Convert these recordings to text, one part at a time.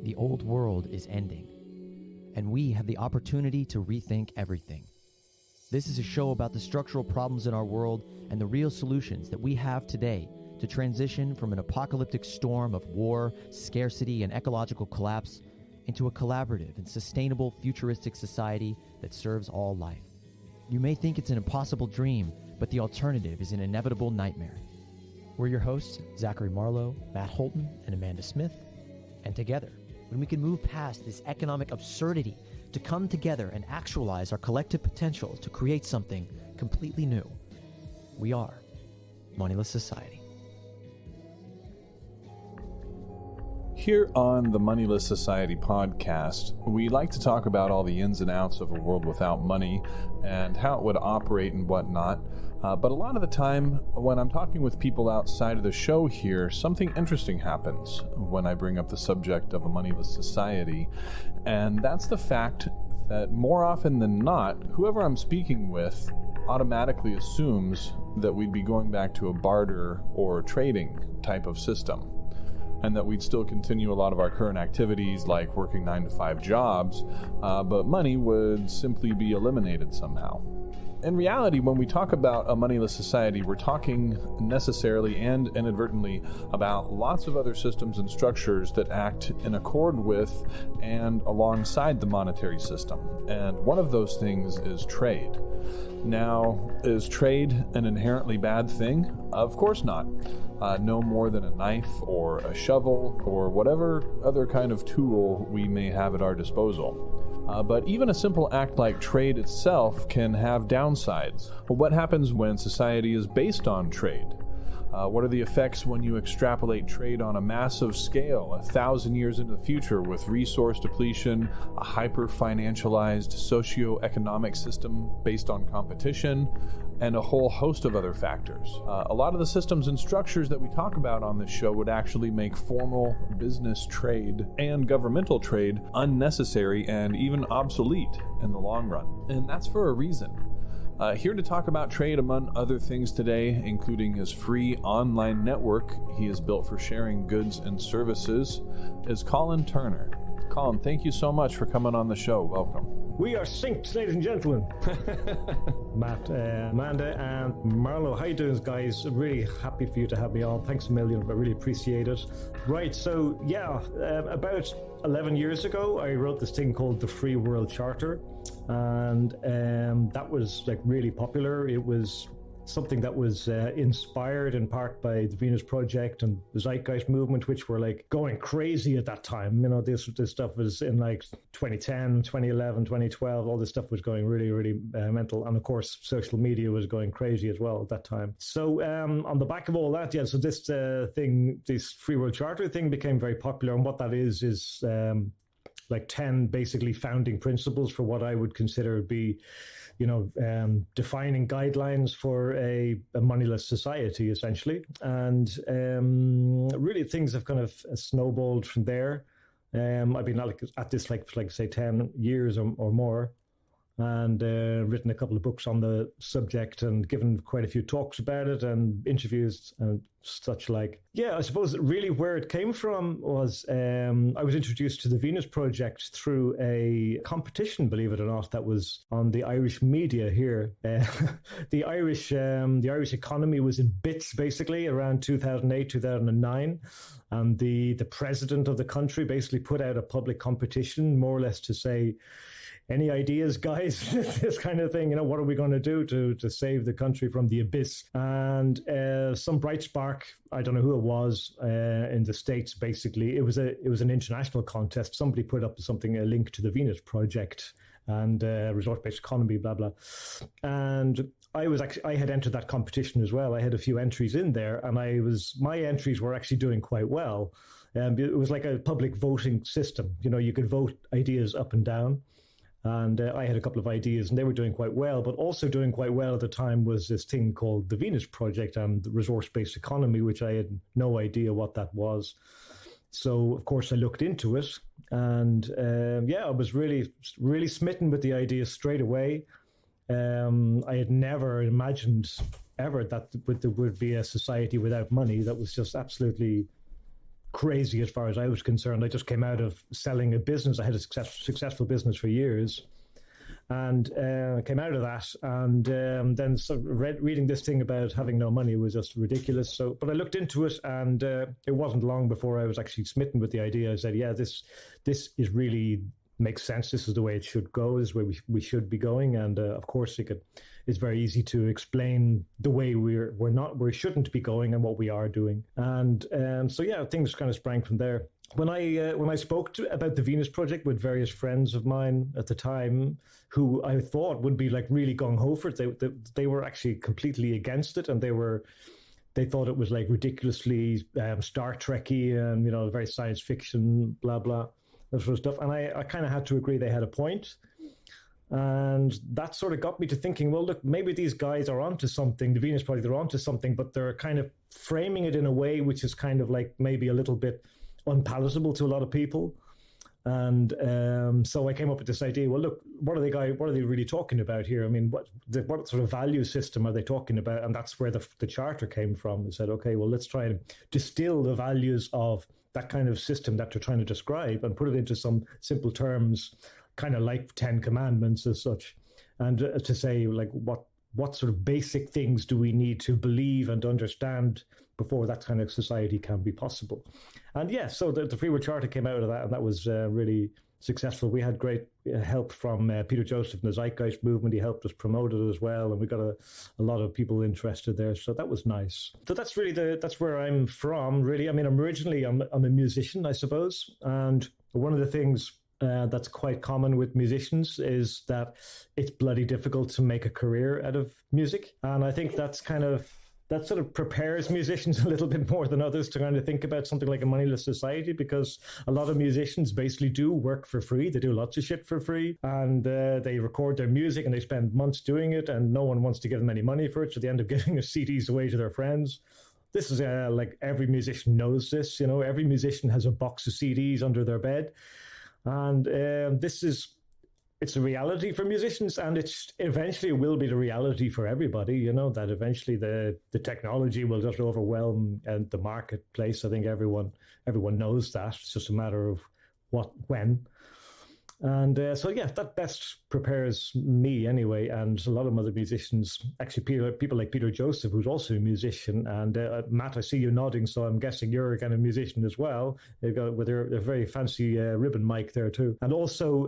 the old world is ending, and we have the opportunity to rethink everything. This is a show about the structural problems in our world and the real solutions that we have today to transition from an apocalyptic storm of war, scarcity, and ecological collapse into a collaborative and sustainable futuristic society that serves all life. You may think it's an impossible dream, but the alternative is an inevitable nightmare. We're your hosts, Zachary Marlowe, Matt Holton, and Amanda Smith. And together, when we can move past this economic absurdity to come together and actualize our collective potential to create something completely new, we are Moneyless Society. Here on the Moneyless Society podcast, we like to talk about all the ins and outs of a world without money and how it would operate and whatnot. But a lot of the time, when I'm talking with people outside of the show here, something interesting happens when I bring up the subject of a moneyless society. And that's the fact that more often than not, whoever I'm speaking with automatically assumes that we'd be going back to a barter or trading type of system, and that we'd still continue a lot of our current activities like working 9-to-5 jobs, but money would simply be eliminated somehow. In reality, when we talk about a moneyless society, we're talking necessarily and inadvertently about lots of other systems and structures that act in accord with and alongside the monetary system. And one of those things is trade. Now, is trade an inherently bad thing? Of course not. No more than a knife or a shovel or whatever other kind of tool we may have at our disposal. But even a simple act like trade itself can have downsides. Well, what happens when society is based on trade? What are the effects when you extrapolate trade on a massive scale, 1,000 years into the future, with resource depletion, a hyper-financialized socio-economic system based on competition, and a whole host of other factors? A lot of the systems and structures that we talk about on this show would actually make formal business trade and governmental trade unnecessary and even obsolete in the long run. And that's for a reason. Here to talk about trade, among other things today, including his free online network he has built for sharing goods and services, is Colin Turner. Colin, thank you so much for coming on the show. Welcome. We are synced, ladies and gentlemen. Matt, Amanda, and Marlo, how you doing, guys? Really happy for you to have me on. Thanks a million. I really appreciate it. Right, so yeah, about 11 years ago, I wrote this thing called the Free World Charter, and that was like really popular. It was something that was inspired in part by the Venus Project and the Zeitgeist movement, which were like going crazy at that time. You know, this stuff was in like 2010, 2011, 2012. All this stuff was going really, really mental. And of course, social media was going crazy as well at that time. So on the back of all that, yeah, so this thing, this Free World Charter thing became very popular. And what that is like 10 basically founding principles for what I would consider to be, you know, defining guidelines for a moneyless society, essentially. And really things have kind of snowballed from there. I've been at this like say 10 years or more, and written a couple of books on the subject and given quite a few talks about it and interviews and such like. Yeah, I suppose really where it came from was I was introduced to the Venus Project through a competition, believe it or not, that was on the Irish media here. The Irish economy was in bits basically around 2008, 2009. And the president of the country basically put out a public competition, more or less to say, any ideas, guys? This kind of thing, you know, what are we going to do to save the country from the abyss? And some bright spark, I don't know who it was, in the States, basically. It was an international contest. Somebody put up a link to the Venus Project and resource-based economy, blah, blah. And I had entered that competition as well. I had a few entries in there, and my entries were actually doing quite well. It was like a public voting system. You know, you could vote ideas up and down. And I had a couple of ideas, and they were doing quite well. But also doing quite well at the time was this thing called the Venus Project and the resource-based economy, which I had no idea what that was. So, of course, I looked into it. And, I was really, really smitten with the idea straight away. I had never imagined ever that there would be a society without money. That was just absolutely crazy as far as I was concerned. I just came out of selling a business. I had a successful business for years, and came out of that, and then reading this thing about having no money was just ridiculous. So, but I looked into it, and it wasn't long before I was actually smitten with the idea. I said, yeah, this is really makes sense. This is the way it should go. This is where we should be going. And of course, it's very easy to explain the way we shouldn't be going and what we are doing. And so yeah, things kind of sprang from there. When I spoke about the Venus Project with various friends of mine at the time, who I thought would be like really gung ho for it, they were actually completely against it, and they thought it was like ridiculously Star Trekky and very science fiction, blah blah, that sort of stuff. And I kind of had to agree they had a point. And that sort of got me to thinking, well, look, maybe these guys are onto something. The Venus Project, they're onto something, but they're kind of framing it in a way which is kind of like maybe a little bit unpalatable to a lot of people. And so I came up with this idea. Well, look, what are they really talking about here? I mean, what sort of value system are they talking about? And that's where the charter came from. They said, okay, well, let's try and distill the values of that kind of system that they're trying to describe and put it into some simple terms, kind of like 10 Commandments as such, and to say like what sort of basic things do we need to believe and understand before that kind of society can be possible. And yeah, so the Free Will Charter came out of that, and that was really successful. We had great help from Peter Joseph and the Zeitgeist movement. He helped us promote it as well, and we got a lot of people interested there, so that was nice. So that's really that's where I'm from, really. I mean, I'm a musician, I suppose, and one of the things that's quite common with musicians is that it's bloody difficult to make a career out of music. And I think that sort of prepares musicians a little bit more than others to kind of think about something like a Moneyless Society, because a lot of musicians basically do work for free. They do lots of shit for free, and they record their music and they spend months doing it, and no one wants to give them any money for it, so they end up giving their CDs away to their friends. This is like every musician knows this. Every musician has a box of CDs under their bed. And it's a reality for musicians, and it's eventually will be the reality for everybody, that eventually the technology will just overwhelm the marketplace. I think everyone knows that. It's just a matter of when. And so, yeah, that best prepares me anyway, and a lot of other musicians, actually people like Peter Joseph, who's also a musician, and Matt, I see you nodding, so I'm guessing you're a kind of musician as well. They've got with their very fancy ribbon mic there too. And also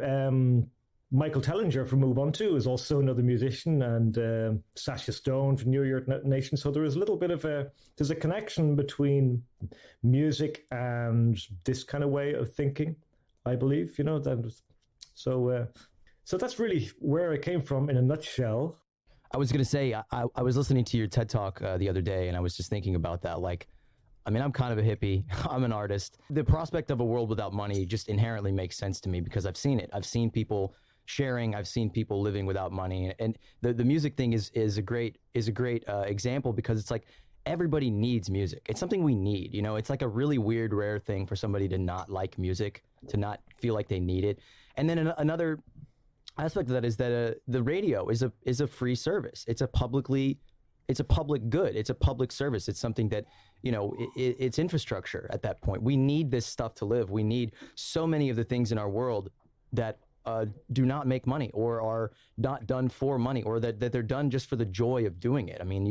Michael Tellinger from Ubuntu is also another musician, and Sasha Stone from New York Nation. So there is a little bit of there's a connection between music and this kind of way of thinking, I believe, that. So that's really where I came from in a nutshell. I was going to say, I was listening to your TED Talk the other day, and I was just thinking about that. Like, I mean, I'm kind of a hippie. I'm an artist. The prospect of a world without money just inherently makes sense to me because I've seen it. I've seen people sharing. I've seen people living without money. And the music thing is a great example, because it's like everybody needs music. It's something we need. It's like a really weird, rare thing for somebody to not like music, to not feel like they need it. And then another aspect of that is that the radio is a free service. It's a public good. It's a public service. It's something that, it's infrastructure at that point. We need this stuff to live. We need so many of the things in our world that do not make money, or are not done for money, or that they're done just for the joy of doing it. I mean,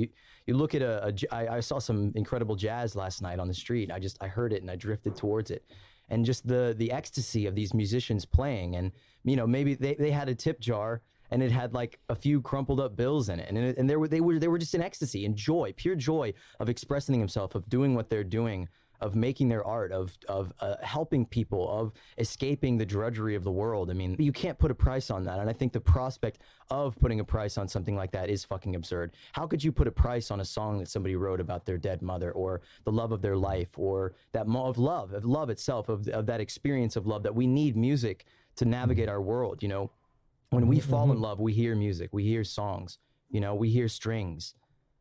you look at I saw some incredible jazz last night on the street. I heard it and I drifted towards it. And just the ecstasy of these musicians playing, and maybe they had a tip jar and it had like a few crumpled up bills in it, and they were just in ecstasy and joy, pure joy of expressing themselves, of doing what they're doing, of making their art, of helping people, of escaping the drudgery of the world. I mean, you can't put a price on that, and I think the prospect of putting a price on something like that is fucking absurd. How could you put a price on a song that somebody wrote about their dead mother, or the love of their life, or that of love itself, of that experience of love, that we need music to navigate our world? When we fall in love, we hear music, we hear songs, we hear strings.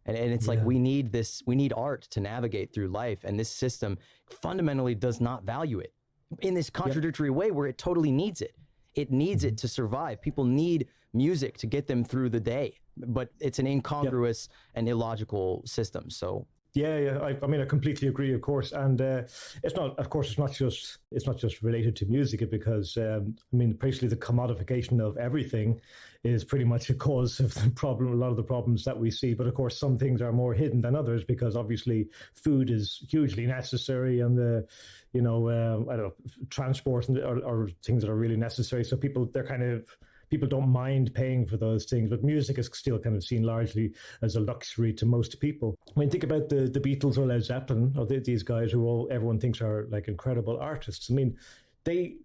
And it's like we need art to navigate through life, and this system fundamentally does not value it in this contradictory way where it totally needs it. It needs it to survive. People need music to get them through the day, but it's an incongruous and illogical system. So Yeah. I mean, I completely agree, of course, and it's not. Of course, it's not just related to music, because I mean, basically, the commodification of everything is pretty much a cause of the problem. A lot of the problems that we see, but of course, some things are more hidden than others, because obviously, food is hugely necessary, and I don't know, transport or things that are really necessary. So people don't mind paying for those things, but music is still kind of seen largely as a luxury to most people. I mean, think about the Beatles or Led Zeppelin, or these guys who everyone thinks are like incredible artists. I mean, they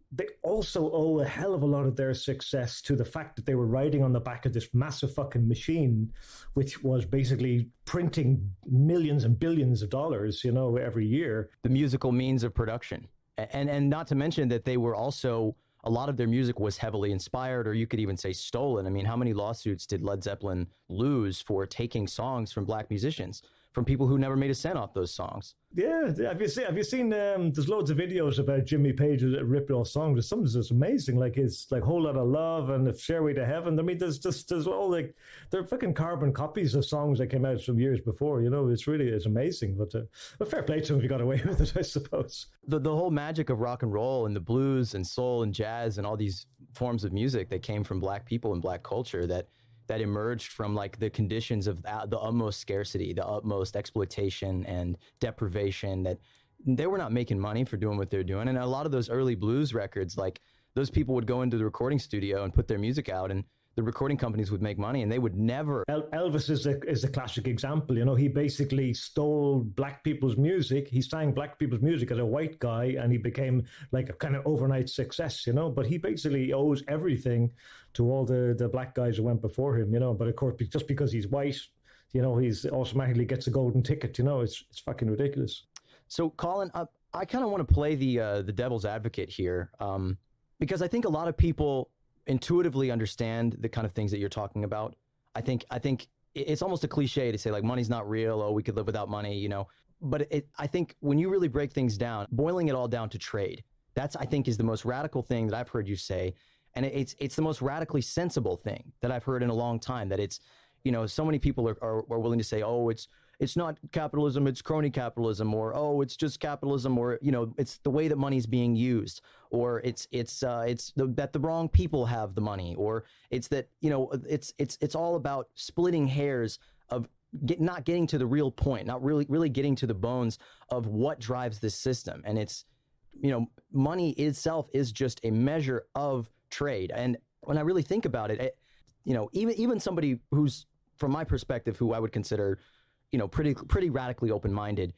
also owe a hell of a lot of their success to the fact that they were riding on the back of this massive fucking machine, which was basically printing millions and billions of dollars, every year. The musical means of production. And not to mention that they were also, a lot of their music was heavily inspired, or you could even say stolen. I mean, how many lawsuits did Led Zeppelin lose for taking songs from black musicians, from people who never made a cent off those songs? Yeah, have you seen? There's loads of videos about Jimmy Page ripped off songs. There's some that's amazing, like it's like Whole Lot of Love and the Stairway to Heaven. I mean, there's all like they're fucking carbon copies of songs that came out some years before. It's amazing. But fair play to them if you got away with it, I suppose. The whole magic of rock and roll and the blues and soul and jazz and all these forms of music that came from black people and black culture that emerged from like the conditions of the utmost scarcity, the utmost exploitation and deprivation, that they were not making money for doing what they're doing. And a lot of those early blues records, like those people would go into the recording studio and put their music out, and the recording companies would make money, and they would never. Elvis is a classic example. He basically stole black people's music. He sang black people's music as a white guy, and he became like a kind of overnight success. But he basically owes everything to all the black guys who went before him. But of course, just because he's white, he's automatically gets a golden ticket. It's fucking ridiculous. So, Colin, I kind of want to play the devil's advocate here, because I think a lot of people intuitively understand the kind of things that you're talking about. I think it's almost a cliche to say like money's not real. Oh, we could live without money, But I think when you really break things down, boiling it all down to trade, that's, I think, is the most radical thing that I've heard you say. And it's the most radically sensible thing that I've heard in a long time, that it's, so many people are willing to say, oh, it's not capitalism, it's crony capitalism, or, oh, it's just capitalism, or, it's the way that money's being used, or it's that the wrong people have the money, or it's that, it's all about splitting hairs of not getting to the real point, not really getting to the bones of what drives this system. And it's, money itself is just a measure of trade. And when I really think about it, even somebody who's, from my perspective, who I would consider, pretty radically open-minded,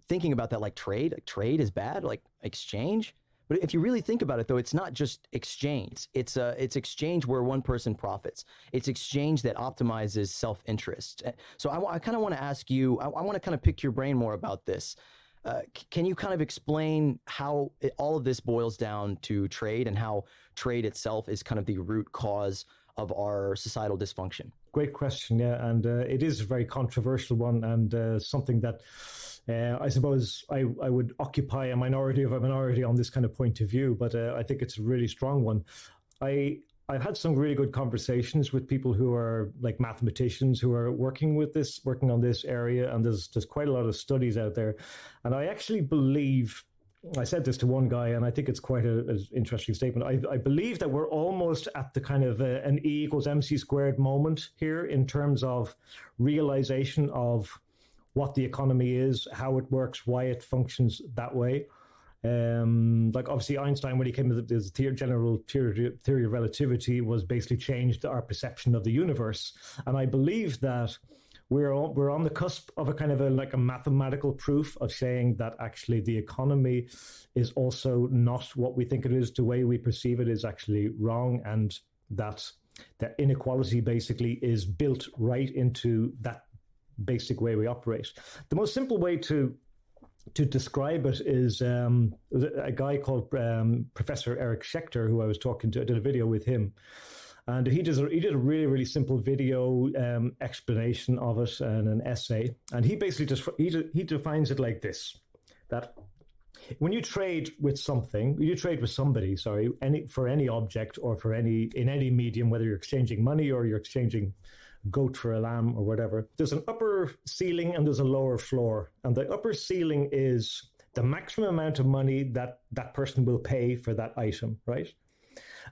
thinking about that, like trade is bad, like exchange. But if you really think about it, though, it's not just exchange. It's exchange where one person profits. It's exchange that optimizes self-interest. So I kind of want to ask you, I want to kind of pick your brain more about this. Can you kind of explain how all of this boils down to trade, and how trade itself is kind of the root cause of our societal dysfunction? Great question, yeah, and it is a very controversial one, and something that I suppose I would occupy a minority of a minority on this kind of point of view, but I think it's a really strong one. I've had some really good conversations with people who are like mathematicians who are working on this area, and there's quite a lot of studies out there. And I actually believe, I said this to one guy, and I think it's quite an interesting statement. I believe that we're almost at the kind of an E equals MC squared moment here in terms of realization of what the economy is, how it works, why it functions that way. Like obviously Einstein, when he came to the general theory of relativity, was basically changed our perception of the universe. And I believe that we're on the cusp of a kind of like a mathematical proof of saying that actually the economy is also not what we think it is. The way we perceive it is actually wrong, and that inequality basically is built right into that basic way we operate. The most simple way to describe it is a guy called Professor Eric Schechter, who I was talking to. I did a video with him, and he did a really, really simple video explanation of it and an essay. And he basically he defines it like this: that when you trade with somebody, for any object or in any medium, whether you're exchanging money or you're exchanging goat for a lamb or whatever. There's an upper ceiling and there's a lower floor. And the upper ceiling is the maximum amount of money that that person will pay for that item, right?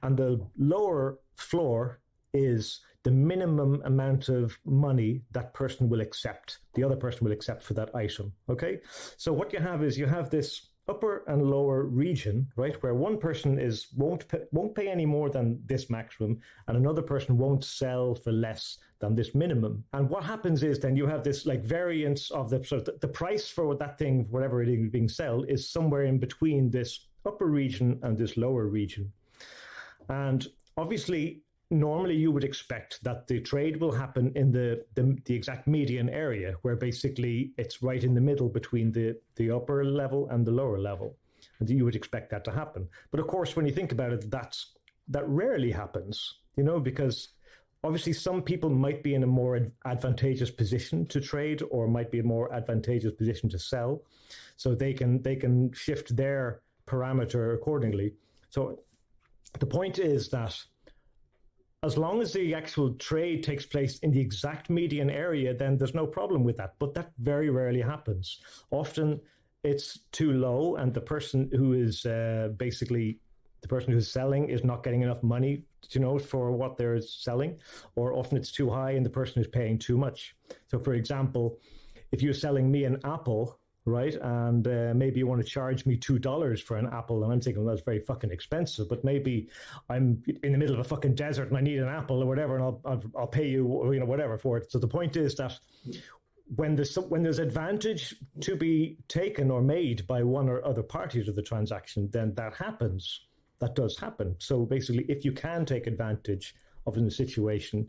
And the lower floor is the minimum amount of money that person will accept, the other person will accept for that item, okay? So what you have is you have this upper and lower region, right, where one person won't pay any more than this maximum, and another person won't sell for less than this minimum. And what happens is then you have this like variance of the sort of the price for that thing, whatever it is being sold, is somewhere in between this upper region and this lower region. And obviously, normally you would expect that the trade will happen in the exact median area, where basically it's right in the middle between the upper level and the lower level. And you would expect that to happen. But of course, when you think about it, that rarely happens, because obviously some people might be in a more advantageous position to trade, or might be a more advantageous position to sell. So they can shift their parameter accordingly. So the point is that as long as the actual trade takes place in the exact median area, then there's no problem with that. But that very rarely happens. Often it's too low, and the person who is basically the person who's selling is not getting enough money, for what they're selling, or often it's too high and the person is paying too much. So, for example, if you're selling me an apple, right, and maybe you want to charge me $2 for an apple, and I'm thinking, well, that's very fucking expensive, but maybe I'm in the middle of a fucking desert and I need an apple or whatever, and I'll pay you, whatever for it. So the point is that when there's advantage to be taken or made by one or other parties of the transaction, then that happens. That does happen. So basically, if you can take advantage of the situation,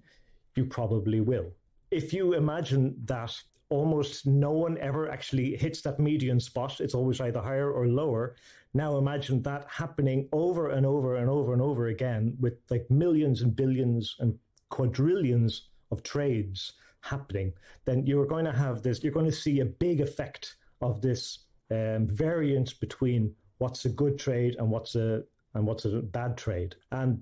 you probably will. If you imagine that almost no one ever actually hits that median spot, it's always either higher or lower. Now imagine that happening over and over and over and over again, with like millions and billions and quadrillions of trades happening. Then you're going to have this, you're going to see a big effect of this variance between what's a good trade and what's a bad trade. And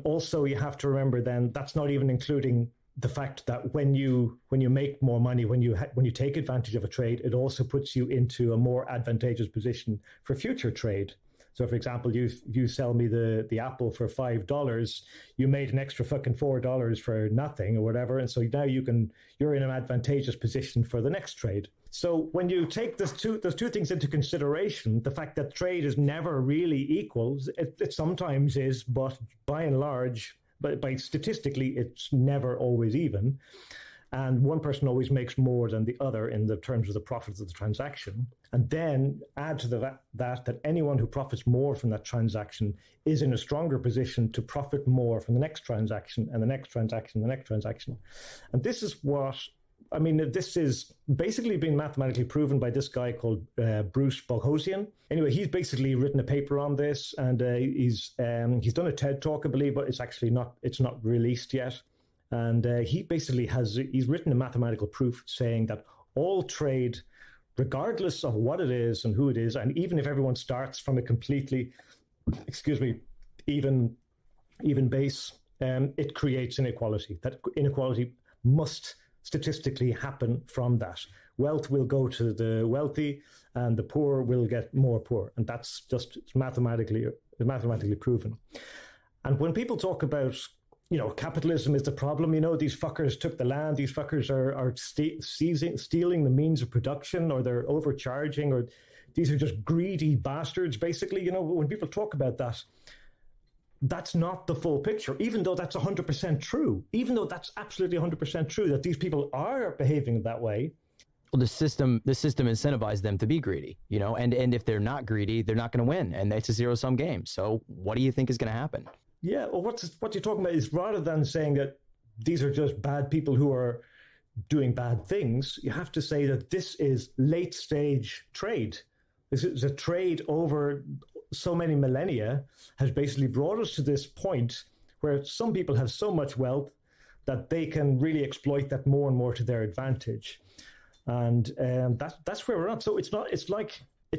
also you have to remember then that's not even including the fact that when you make more money, when you take advantage of a trade, it also puts you into a more advantageous position for future trade. So, for example, you sell me the apple for $5, you made an extra fucking $4 for nothing or whatever, and so now you're in an advantageous position for the next trade. So when you take those two things into consideration, the fact that trade is never really equal, it sometimes is, but by and large, but by statistically, it's never always even. And one person always makes more than the other in the terms of the profits of the transaction. And then add to that anyone who profits more from that transaction is in a stronger position to profit more from the next transaction and the next transaction, and the next transaction. And this is this is basically been mathematically proven by this guy called Bruce Boghossian. Anyway, he's basically written a paper on this, and he's done a TED talk, I believe, but it's not released yet. And he's written a mathematical proof saying that all trade, regardless of what it is and who it is, and even if everyone starts from a completely, even base, it creates inequality. That inequality must statistically happen from that. Wealth will go to the wealthy and the poor will get more poor. And that's just mathematically proven. And when people talk about, capitalism is the problem, these fuckers took the land, these fuckers are stealing the means of production, or they're overcharging, or these are just greedy bastards, basically. When people talk about that, that's not the full picture, even though that's 100% true, even though that's absolutely 100% true that these people are behaving that way. Well, the system incentivizes them to be greedy, and if they're not greedy, they're not going to win, and it's a zero-sum game. So what do you think is going to happen? Yeah, well, what you're talking about is, rather than saying that these are just bad people who are doing bad things, you have to say that this is late-stage trade. This is a trade over so many millennia, has basically brought us to this point where some people have so much wealth that they can really exploit that more and more to their advantage. And that's where we're at. So it's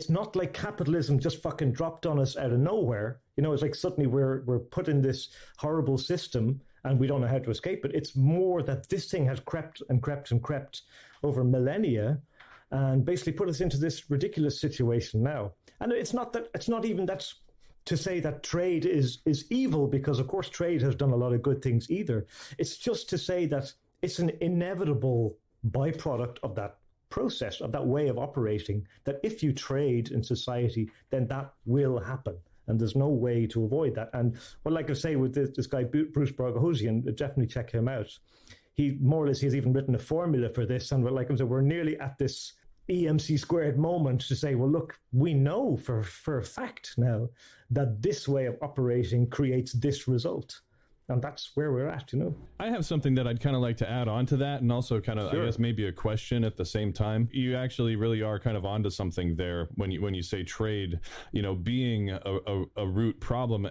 not like capitalism just fucking dropped on us out of nowhere. It's like suddenly we're put in this horrible system and we don't know how to escape it. It's more that this thing has crept and crept and crept over millennia and basically put us into this ridiculous situation now. And it's not even that's to say that trade is evil, because of course trade has done a lot of good things either. It's just to say that it's an inevitable byproduct of that process, of that way of operating, that if you trade in society, then that will happen. And there's no way to avoid that. And well, like I say, with this guy, Bruce Boghossian, definitely check him out. He more or less, he's even written a formula for this. And like I said, we're nearly at this EMC squared moment to say, well, look, we know for a fact now that this way of operating creates this result. And that's where we're at, you know. I have something that I'd kind of like to add on to that, and also kind of, sure, I guess maybe a question at the same time. You actually really are kind of onto something there when you say trade, you know, being a root problem.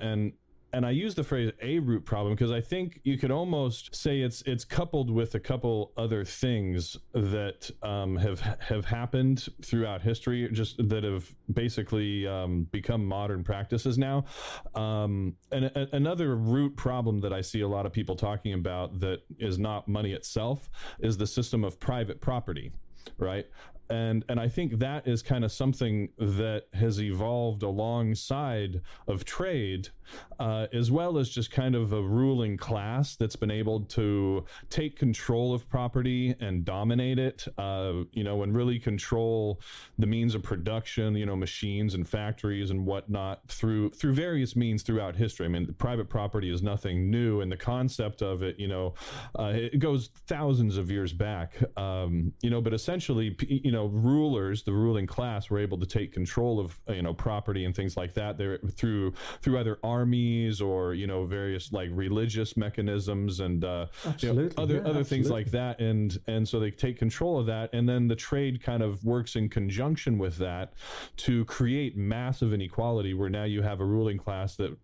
And I use the phrase a root problem because I think you could almost say it's coupled with a couple other things that have happened throughout history, just that have basically become modern practices now. And another root problem that I see a lot of people talking about that is not money itself is the system of private property, right? And I think that is kind of something that has evolved alongside of trade, as well as just kind of a ruling class that's been able to take control of property and dominate it, you know, and really control the means of production, you know, machines and factories and whatnot through various means throughout history. I mean, private property is nothing new, and the concept of it, you know, it goes thousands of years back, you know, but essentially, you know, rulers, the ruling class, were able to take control of, you know, property and things like that. They're through either armies or, you know, various like religious mechanisms and you know, other things like that. And so they take control of that, and then the trade kind of works in conjunction with that to create massive inequality, where now you have a ruling class that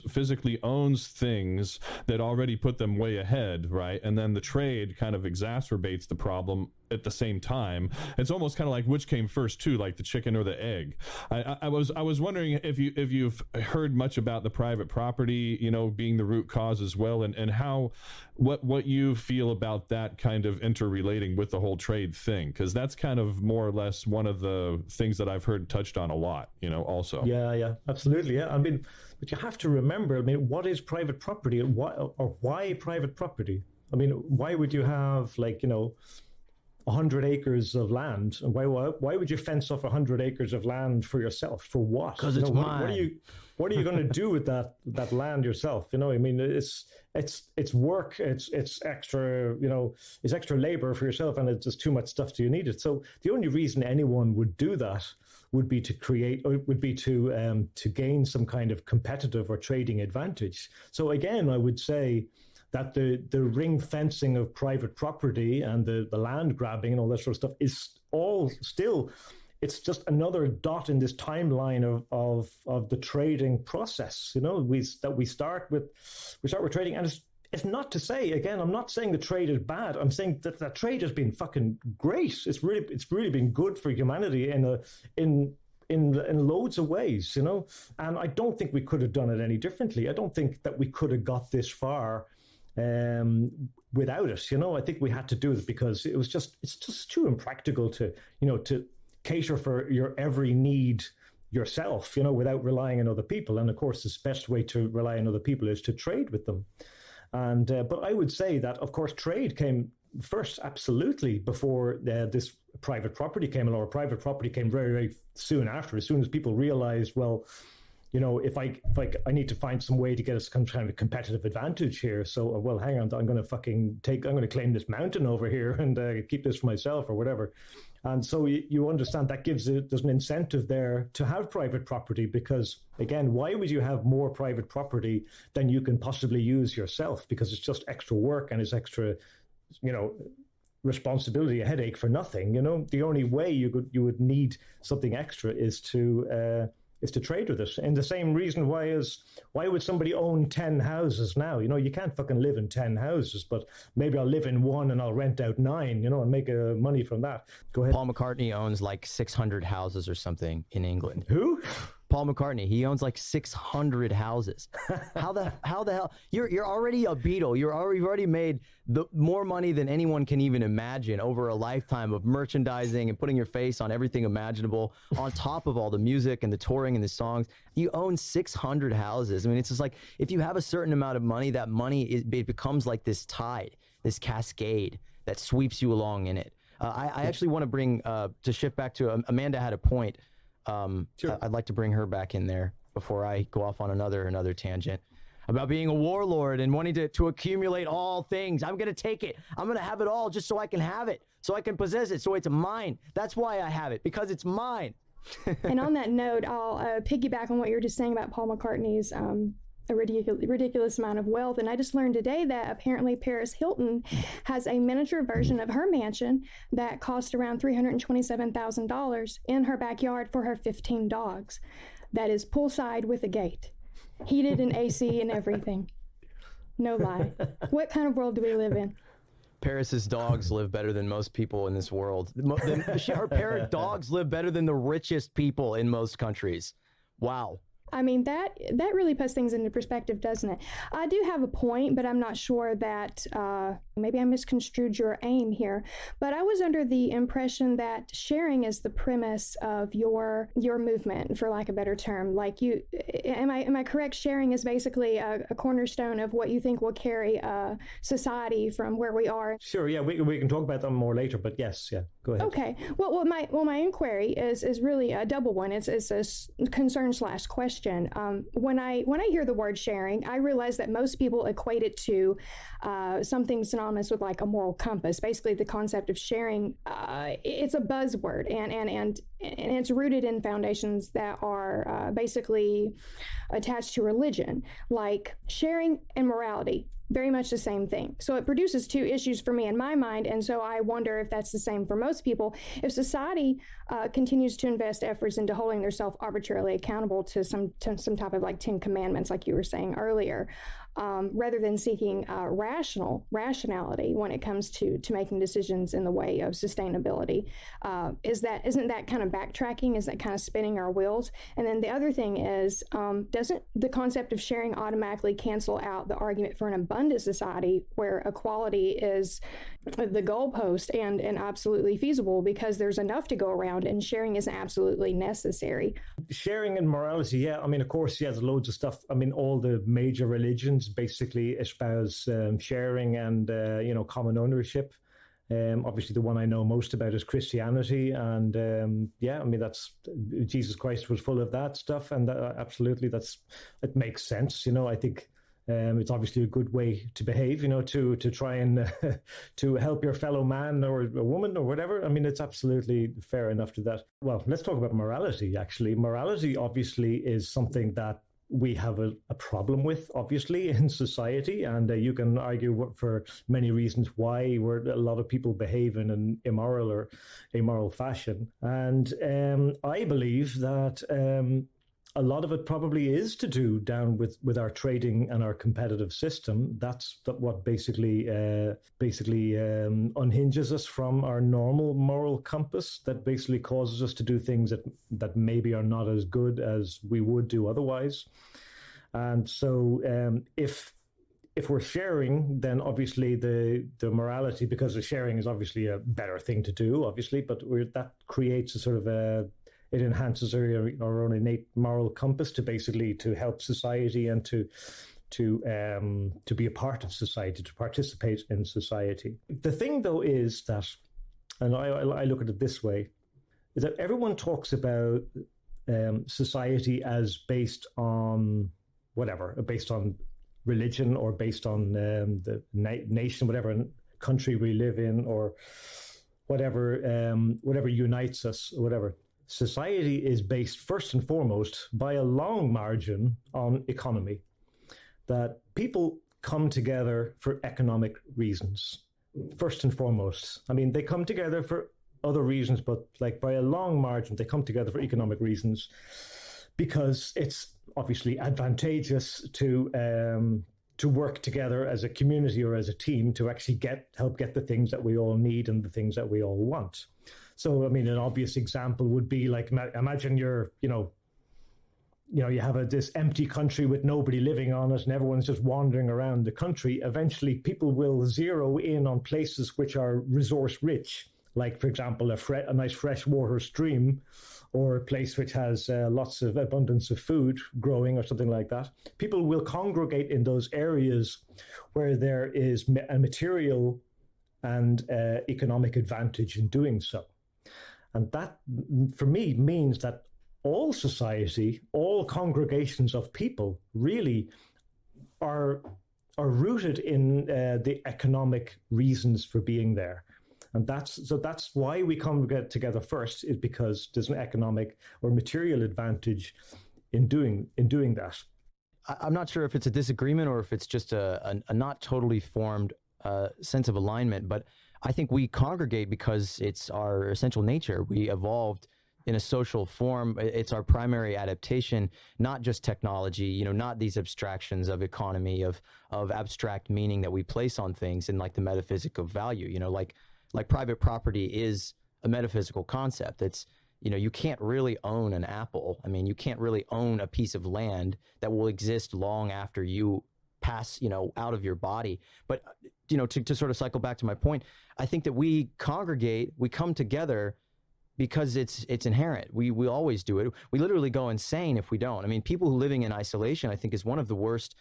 physically owns things that already put them way ahead, right? And then the trade kind of exacerbates the problem at the same time. It's almost kind of like which came first too, like the chicken or the egg. I was wondering if you've heard much about the private property, you know, being the root cause as well, and how what you feel about that kind of interrelating with the whole trade thing, because that's kind of more or less one of the things that I've heard touched on a lot, you know, also. Yeah, absolutely. Yeah, I mean, but you have to remember, I mean, what is private property, and why private property? I mean, why would you have, like, you know, 100 acres of land? Why would you fence off 100 acres of land for yourself? For what? Because it's mine. What are you going to do with that land yourself? You know, I mean, it's work. It's extra. You know, it's extra labor for yourself, and it's just too much stuff. Do you need it? So the only reason anyone would do that would be to gain some kind of competitive or trading advantage. So again, I would say that the ring fencing of private property and the land grabbing and all that sort of stuff is all still, it's just another dot in this timeline of the trading process. You know, we start with trading, and it's not to say, again, I'm not saying the trade is bad. I'm saying that trade has been fucking great. It's really been good for humanity in loads of ways, you know. And I don't think we could have done it any differently. I don't think that we could have got this far without it. You know, I think we had to do it because it's just too impractical to cater for your every need yourself, you know, without relying on other people. And of course, the best way to rely on other people is to trade with them. And but I would say that, of course, trade came first, absolutely, before this private property came along. Private property came very, very soon after, as soon as people realized, well, you know, if I need to find some way to get us some kind of competitive advantage here. So, well, hang on, I'm going to claim this mountain over here and keep this for myself or whatever. And so you understand that there's an incentive there to have private property, because again, why would you have more private property than you can possibly use yourself? Because it's just extra work and it's extra, you know, responsibility, a headache for nothing. You know, the only way you would need something extra is to trade with it. And the same reason why would somebody own 10 houses now? You know, you can't fucking live in 10 houses, but maybe I'll live in one and I'll rent out 9, you know, and make money from that. Go ahead. Paul McCartney owns like 600 houses or something in England. Who? Paul McCartney. He owns like 600 houses. How the hell? You're already a Beatle. You've already made more money than anyone can even imagine over a lifetime of merchandising and putting your face on everything imaginable, on top of all the music and the touring and the songs. You own 600 houses. I mean, it's just like, if you have a certain amount of money, that money it becomes like this tide, this cascade that sweeps you along in it. I actually want to bring, to shift back to, Amanda had a point. Sure. I'd like to bring her back in there before I go off on another tangent about being a warlord and wanting to accumulate all things. I'm going to take it. I'm going to have it all just so I can have it, so I can possess it, so it's mine. That's why I have it, because it's mine. And on that note, I'll piggyback on what you were just saying about Paul McCartney's a ridiculous amount of wealth. And I just learned today that apparently Paris Hilton has a miniature version of her mansion that cost around $327,000 in her backyard for her 15 dogs. That is poolside with a gate, heated and AC and everything. No lie. What kind of world do we live in? Paris's dogs live better than most people in this world. Her parrot dogs live better than the richest people in most countries. Wow. I mean, that really puts things into perspective, doesn't it? I do have a point, but I'm not sure that maybe I misconstrued your aim here. But I was under the impression that sharing is the premise of your movement, for lack of a better term. Like, am I correct? Sharing is basically a cornerstone of what you think will carry society from where we are. Sure. Yeah, we can talk about that more later. But yes, yeah, go ahead. Okay. Well, my inquiry is really a double one. It's a concern/question. When I hear the word sharing, I realize that most people equate it to something synonymous with like a moral compass. Basically, the concept of sharing, it's a buzzword, and it's rooted in foundations that are basically attached to religion, like sharing and morality. Very much the same thing. So it produces two issues for me in my mind, and so I wonder if that's the same for most people. If society continues to invest efforts into holding themselves arbitrarily accountable to some type of like 10 commandments, like you were saying earlier, rather than seeking rationality when it comes to making decisions in the way of sustainability, isn't that kind of backtracking? Is that kind of spinning our wheels? And then the other thing is, doesn't the concept of sharing automatically cancel out the argument for an abundant society where equality is the goalpost and absolutely feasible because there's enough to go around and sharing isn't absolutely necessary? Sharing and morality, yeah. I mean, of course, yeah, there's loads of stuff. I mean, all the major religions basically espouse sharing and, common ownership. Obviously, the one I know most about is Christianity. And I mean, that's Jesus Christ was full of that stuff. And absolutely, it makes sense. I think it's obviously a good way to behave, to try and to help your fellow man or a woman or whatever. I mean, it's absolutely fair enough to that. Well, let's talk about morality, actually. Morality, obviously, is something that we have a problem with, obviously, in society. And you can argue for many reasons why a lot of people behave in an immoral or amoral fashion. And I believe that a lot of it probably is to do down with our trading and our competitive system. That's what basically unhinges us from our normal moral compass, that basically causes us to do things that maybe are not as good as we would do otherwise. And so if we're sharing, then obviously the morality, because the sharing is obviously a better thing to do, obviously, but that creates a sort of it enhances our own innate moral compass to help society and to be a part of society, to participate in society. The thing, though, is that, and I look at it this way, is that everyone talks about society as based on whatever, based on religion or based on the nation, whatever country we live in, or whatever unites us, or whatever. Society is based first and foremost by a long margin on economy, that people come together for economic reasons, first and foremost. I mean, they come together for other reasons, but like by a long margin, they come together for economic reasons because it's obviously advantageous to work together as a community or as a team to actually help get the things that we all need and the things that we all want. So, I mean, an obvious example would be like, imagine you're, you have this empty country with nobody living on it and everyone's just wandering around the country, eventually people will zero in on places which are resource rich, like, for example, a nice freshwater stream, or a place which has lots of abundance of food growing or something like that. People will congregate in those areas where there is a material and economic advantage in doing so. And that, for me, means that all society, all congregations of people really are rooted in the economic reasons for being there. And that's why we congregate together first, is because there's an economic or material advantage in doing that. I'm not sure if it's a disagreement or if it's just a not totally formed sense of alignment, but I think we congregate because it's our essential nature. We evolved in a social form. It's our primary adaptation, not just technology, not these abstractions of economy, of abstract meaning that we place on things, and like the metaphysic of value, like private property is a metaphysical concept. It's, you can't really own an apple. I mean, you can't really own a piece of land that will exist long after you pass, out of your body. But, to sort of cycle back to my point, I think that we congregate, we come together because it's inherent. We always do it. We literally go insane if we don't. I mean, people who living in isolation, I think, is one of the worst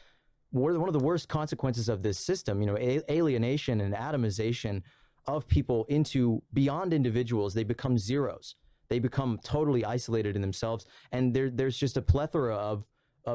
consequences of this system. Alienation and atomization of people into beyond individuals. They become zeros. They become totally isolated in themselves, and there's just a plethora of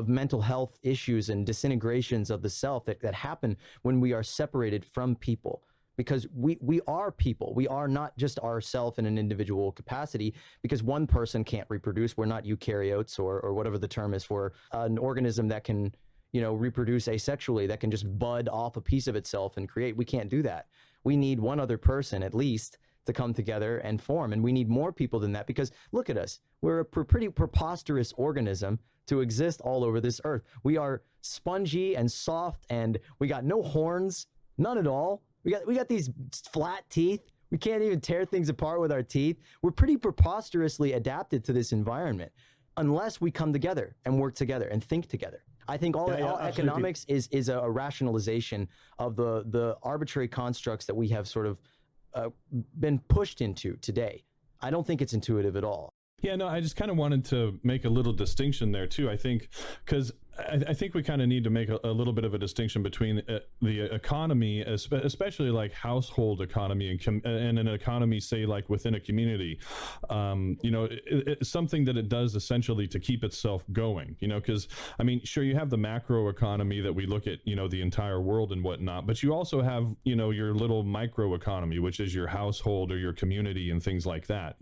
mental health issues and disintegrations of the self that happen when we are separated from people. Because we are people. We are not just ourself in an individual capacity, because one person can't reproduce. We're not eukaryotes or whatever the term is for an organism that can, reproduce asexually, that can just bud off a piece of itself and create. We can't do that. We need one other person at least to come together and form. And we need more people than that, because look at us. We're a pretty preposterous organism to exist all over this earth. We are spongy and soft, and we got no horns, none at all. We got these flat teeth. We can't even tear things apart with our teeth. We're pretty preposterously adapted to this environment unless we come together and work together and think together. I think all economics is a rationalization of the arbitrary constructs that we have sort of been pushed into today. I don't think it's intuitive at all. Yeah, no, I just kind of wanted to make a little distinction there too. I think because I think we kind of need to make a little bit of a distinction between the economy, especially like household economy and an economy, say, like within a community. It's something that it does essentially to keep itself going, because, I mean, sure, you have the macro economy that we look at, the entire world and whatnot, but you also have, your little micro economy, which is your household or your community and things like that,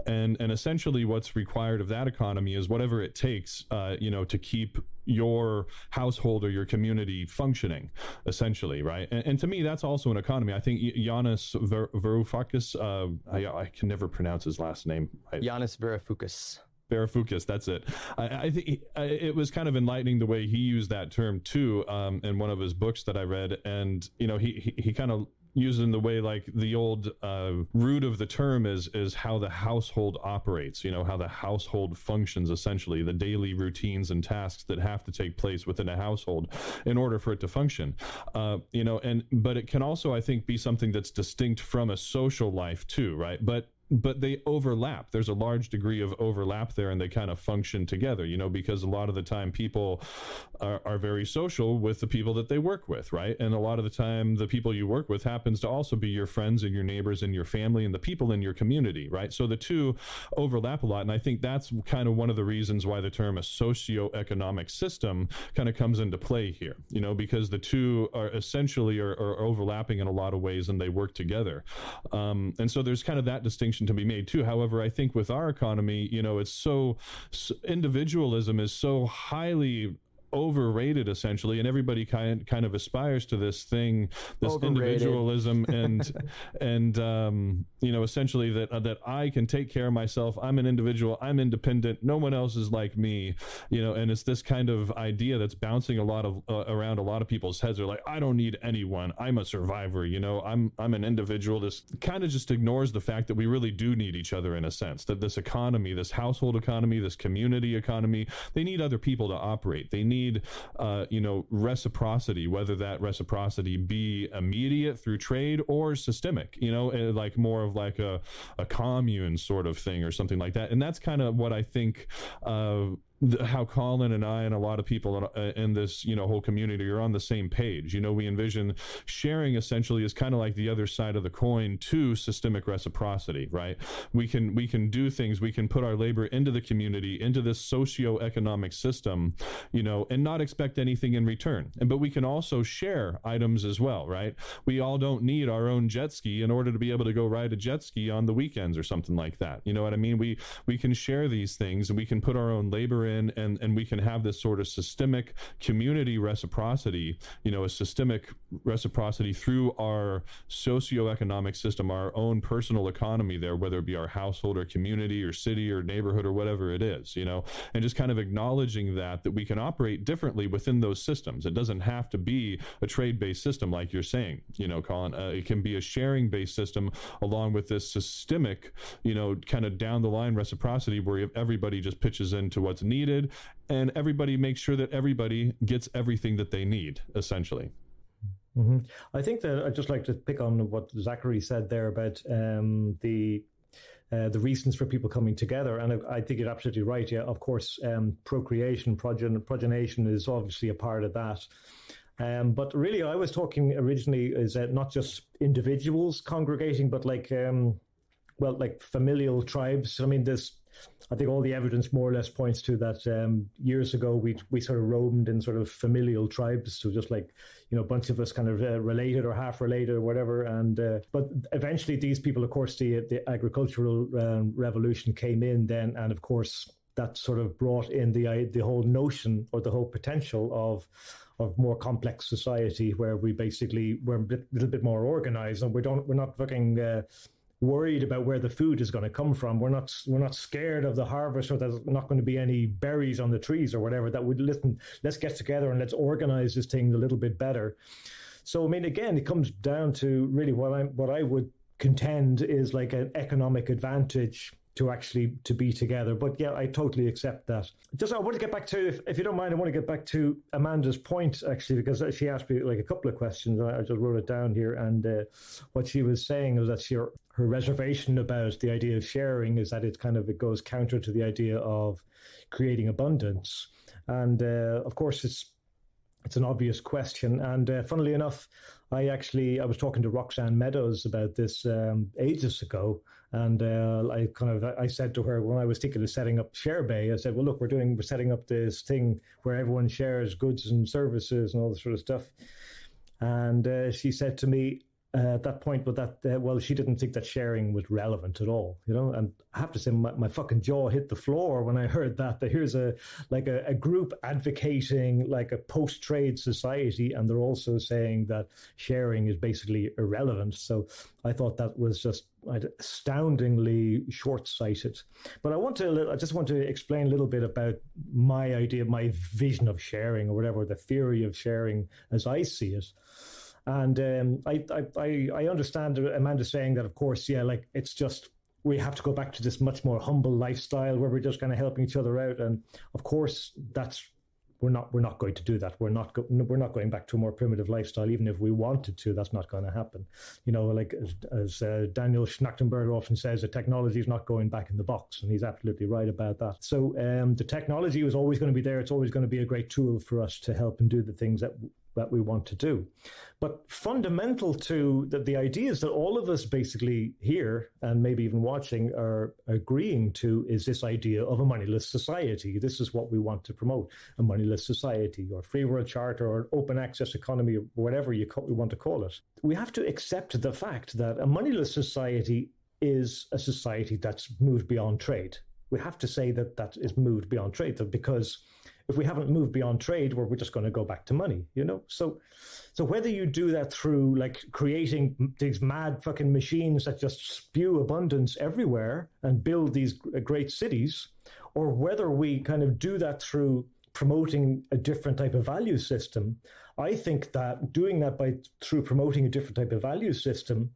and essentially what's required of that economy is whatever it takes, to keep your household or your community functioning, essentially, right? And to me, that's also an economy. I think Yanis Varoufakis, I can never pronounce his last name. Right? Yanis Varoufakis. Varoufakis, that's it. I think it was kind of enlightening the way he used that term too, in one of his books that I read, and he kind of used in the way like the old root of the term is how the household operates, how the household functions, essentially the daily routines and tasks that have to take place within a household in order for it to function, but it can also, I think, be something that's distinct from a social life too, right? But they overlap. There's a large degree of overlap there, and they kind of function together, because a lot of the time people are very social with the people that they work with, right? And a lot of the time the people you work with happens to also be your friends and your neighbors and your family and the people in your community, right? So the two overlap a lot, and I think that's kind of one of the reasons why the term a socioeconomic system kind of comes into play here, because the two are essentially are overlapping in a lot of ways, and they work together. And so there's kind of that distinction to be made too. However, I think with our economy, it's individualism is so highly overrated essentially, and everybody kind of aspires to this thing, this Overrated. individualism and essentially that I can take care of myself. I'm an individual, I'm independent, no one else is like me, and it's this kind of idea that's bouncing a lot of around a lot of people's heads. They're like, I don't need anyone, I'm a survivor, I'm an individual. This kind of just ignores the fact that we really do need each other, in a sense, that this economy, this household economy, this community economy, they need other people to operate. They need reciprocity, whether that reciprocity be immediate through trade or systemic, like more of like a commune sort of thing or something like that. And that's kind of what I think how Colin and I and a lot of people in this whole community are on the same page. We envision sharing essentially as kind of like the other side of the coin to systemic reciprocity, right? We can do things, we can put our labor into the community, into this socio-economic system, and not expect anything in return. But we can also share items as well, right? We all don't need our own jet ski in order to be able to go ride a jet ski on the weekends or something like that. You know what I mean? We can share these things, and we can put our own labor in, and we can have this sort of systemic community reciprocity, a systemic reciprocity through our socioeconomic system, our own personal economy there, whether it be our household or community or city or neighborhood or whatever it is, and just kind of acknowledging that we can operate differently within those systems. It doesn't have to be a trade-based system like you're saying, Colin. It can be a sharing-based system along with this systemic, kind of down the line reciprocity where everybody just pitches into what's needed, and everybody makes sure that everybody gets everything that they need, essentially. Mm-hmm. I think that I'd just like to pick on what Zachary said there about the reasons for people coming together. And I think you're absolutely right. Yeah, of course, procreation, progenation is obviously a part of that. But really, I was talking originally is not just individuals congregating, but like familial tribes. I mean, I think all the evidence more or less points to that. Years ago, we sort of roamed in sort of familial tribes, so just like a bunch of us kind of related or half related or whatever. And but eventually, these people, of course, the agricultural revolution came in then, and of course that sort of brought in the whole notion or the whole potential of more complex society, where we're a little bit more organized, and we're not fucking worried about where the food is going to come from. We're not scared of the harvest, or there's not going to be any berries on the trees or whatever. That would let's get together and let's organize this thing a little bit better. So I mean, again, it comes down to really what I would contend is like an economic advantage to be together. But yeah, I totally accept that. Just I want to get back to, if you don't mind, I want to get back to Amanda's point, actually, because she asked me like a couple of questions. I just wrote it down here, and what she was saying was that her reservation about the idea of sharing is that it goes counter to the idea of creating abundance. And of course, it's an obvious question. And funnily enough, I was talking to Roxanne Meadows about this ages ago, and I said to her when I was thinking of setting up ShareBay, I said, well, look, we're setting up this thing where everyone shares goods and services and all this sort of stuff. And she said to me at that point, she didn't think that sharing was relevant at all, And I have to say, my fucking jaw hit the floor when I heard that here's a group advocating like a post-trade society, and they're also saying that sharing is basically irrelevant. So I thought that was just astoundingly short-sighted. But I just want to explain a little bit about my idea, my vision of sharing, or whatever, the theory of sharing as I see it. And I understand Amanda saying that, of course, yeah, like it's just we have to go back to this much more humble lifestyle where we're just kind of helping each other out. And of course, we're not going to do that. We're not going back to a more primitive lifestyle, even if we wanted to. That's not going to happen. Like as Daniel Schmachtenberg often says, the technology is not going back in the box, and he's absolutely right about that. So the technology is always going to be there. It's always going to be a great tool for us to help and do the things that we want to do. But fundamental to the ideas that all of us basically here and maybe even watching are agreeing to is this idea of a moneyless society. This is what we want to promote, a moneyless society or free world charter or open access economy, or whatever we want to call it. We have to accept the fact that a moneyless society is a society that's moved beyond trade. we have to say that that is moved beyond trade, because if we haven't moved beyond trade, we're just going to go back to money, you know? So whether you do that through like creating these mad fucking machines that just spew abundance everywhere and build these great cities, or whether we kind of do that through promoting a different type of value system, I think that doing that through promoting a different type of value system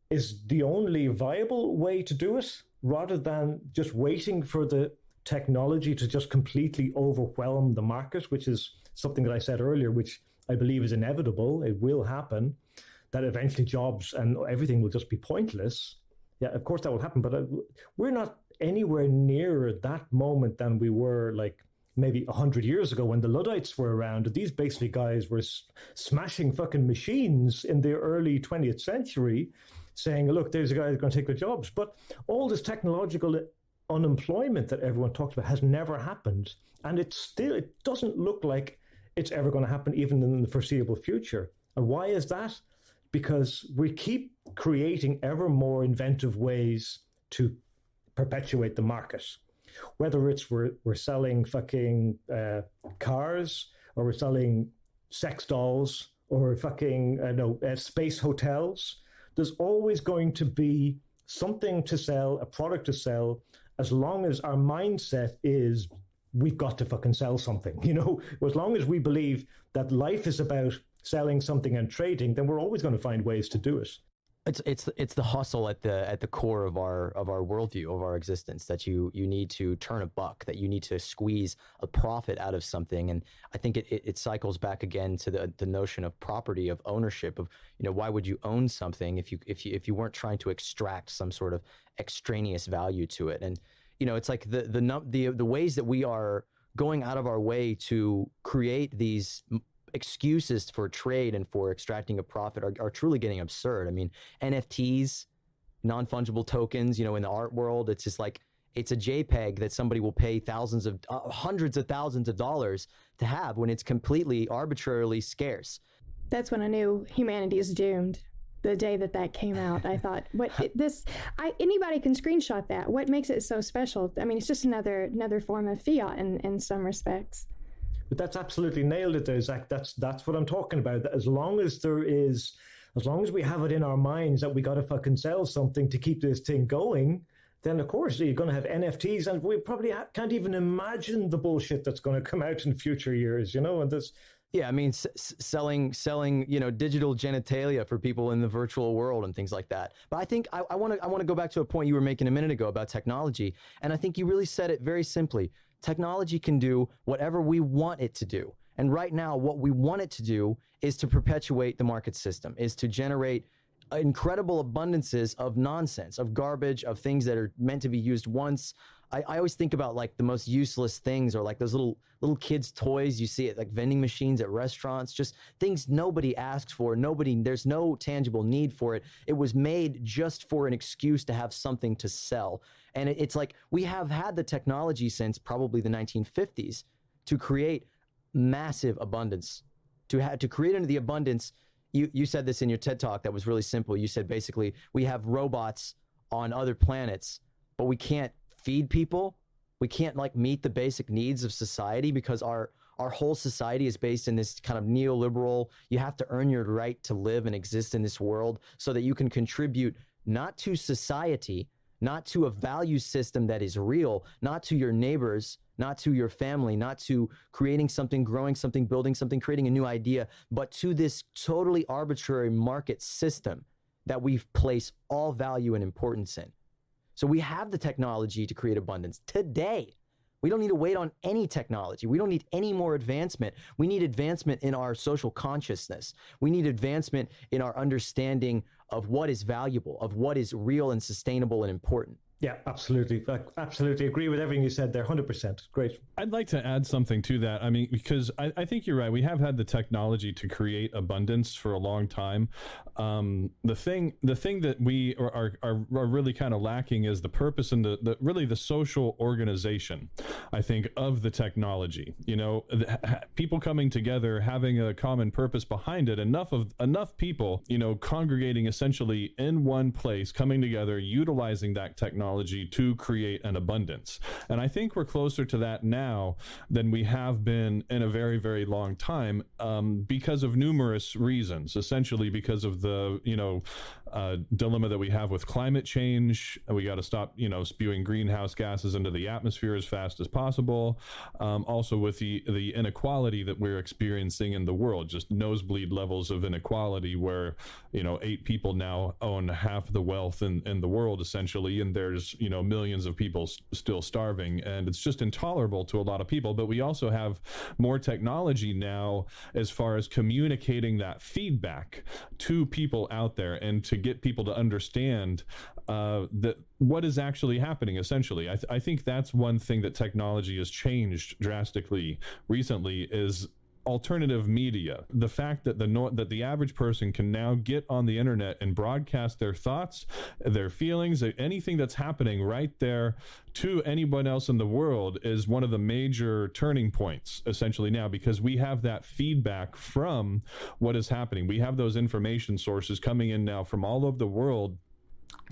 is the only viable way to do it, rather than just waiting for the technology to just completely overwhelm the market, which is something that I said earlier, which I believe is inevitable. It will happen, that eventually jobs and everything will just be pointless. Yeah, of course that will happen, but we're not anywhere nearer that moment than we were like maybe 100 years ago when the Luddites were around. These basically guys were smashing fucking machines in the early 20th century, saying, look, there's a guy who's going to take their jobs. But all this technological unemployment that everyone talks about has never happened. And it doesn't look like it's ever going to happen even in the foreseeable future. And why is that? Because we keep creating ever more inventive ways to perpetuate the market. Whether it's we're selling fucking cars, or we're selling sex dolls, or fucking space hotels, there's always going to be something to sell, a product to sell, as long as our mindset is we've got to fucking sell something. You know, as long as we believe that life is about selling something and trading, then we're always going to find ways to do it. It's the hustle at the core of our worldview, of our existence, that you need to turn a buck, that you need to squeeze a profit out of something. And I think it cycles back again to the notion of property, of ownership, of, you know, why would you own something if you weren't trying to extract some sort of extraneous value to it? And, you know, it's like the ways that we are going out of our way to create these excuses for trade and for extracting a profit are truly getting absurd. I mean, NFTs, non-fungible tokens, you know, in the art world, it's just like, it's a JPEG that somebody will pay hundreds of thousands of dollars to have, when it's completely arbitrarily scarce. That's when I knew humanity is doomed. The day that came out, I thought, anybody can screenshot that. What makes it so special? I mean, it's just another form of fiat in some respects. But that's absolutely nailed it there, Zach. That's what I'm talking about. As long as we have it in our minds that we got to fucking sell something to keep this thing going, then of course you're going to have NFTs, and we probably can't even imagine the bullshit that's going to come out in future years, you know. And this, yeah, I mean, selling, you know, digital genitalia for people in the virtual world and things like that. But I think I want to go back to a point you were making a minute ago about technology, and I think you really said it very simply. Technology can do whatever we want it to do. And right now, what we want it to do is to perpetuate the market system, is to generate incredible abundances of nonsense, of garbage, of things that are meant to be used once. I always think about like the most useless things, or like those little kids' toys you see at like vending machines at restaurants, just things nobody asks for. There's no tangible need for it. It was made just for an excuse to have something to sell. And it's like, we have had the technology since probably the 1950s to create massive abundance, to create into the abundance. You said this in your TED Talk that was really simple. You said basically we have robots on other planets, but we can't feed people. We can't like meet the basic needs of society because our whole society is based in this kind of neoliberal, you have to earn your right to live and exist in this world so that you can contribute not to society, not to a value system that is real, not to your neighbors, not to your family, not to creating something, growing something, building something, creating a new idea, but to this totally arbitrary market system that we've placed all value and importance in. So we have the technology to create abundance today. We don't need to wait on any technology. We don't need any more advancement. We need advancement in our social consciousness. We need advancement in our understanding of what is valuable, of what is real and sustainable and important. Yeah, absolutely. I absolutely agree with everything you said there. 100%. Great. I'd like to add something to that. I mean, because I think you're right. We have had the technology to create abundance for a long time. The thing that we are really kind of lacking is the purpose and the really the social organization, I think, of the technology. You know, people coming together, having a common purpose behind it, enough people, you know, congregating essentially in one place, coming together, utilizing that technology technology to create an abundance. And I think we're closer to that now than we have been in a very, very long time, because of numerous reasons, essentially because of the, dilemma that we have with climate change. We got to stop, spewing greenhouse gases into the atmosphere as fast as possible. Also with the inequality that we're experiencing in the world, just nosebleed levels of inequality where, 8 people now own half the wealth in the world, essentially, and there's, millions of people still starving, and it's just intolerable to a lot of people. But we also have more technology now as far as communicating that feedback to people out there and to get people to understand that what is actually happening, essentially. I think that's one thing that technology has changed drastically recently is alternative media. The fact that the average person can now get on the internet and broadcast their thoughts, their feelings, anything that's happening right there to anyone else in the world is one of the major turning points, essentially, now, because we have that feedback from what is happening. We have those information sources coming in now from all over the world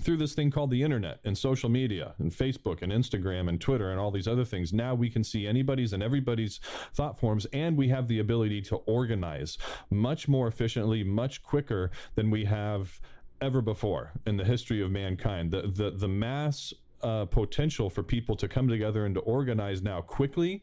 through this thing called the internet and social media and Facebook and Instagram and Twitter and all these other things. Now we can see anybody's and everybody's thought forms, and we have the ability to organize much more efficiently, much quicker than we have ever before in the history of mankind. The mass potential for people to come together and to organize now quickly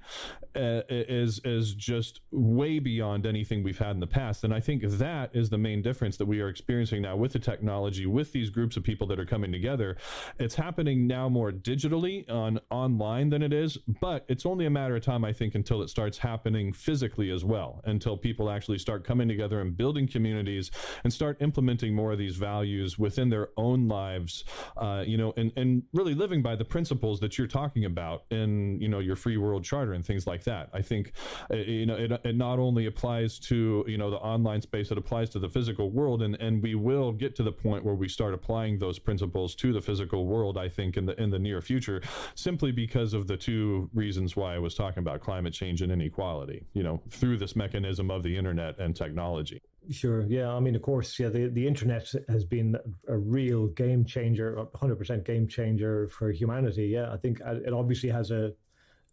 is just way beyond anything we've had in the past. And I think that is the main difference that we are experiencing now with the technology, with these groups of people that are coming together. It's happening now more digitally online than it is, but it's only a matter of time, I think, until it starts happening physically as well, until people actually start coming together and building communities and start implementing more of these values within their own lives, and really living by the principles that you're talking about in, your free world charter and things like that. I think, it not only applies to, the online space, it applies to the physical world. And we will get to the point where we start applying those principles to the physical world, I think, in the near future, simply because of the two reasons why I was talking about climate change and inequality, through this mechanism of the internet and technology. Sure. Yeah. I mean, of course, the internet has been a real game changer, 100% game changer for humanity. Yeah. I think it obviously has an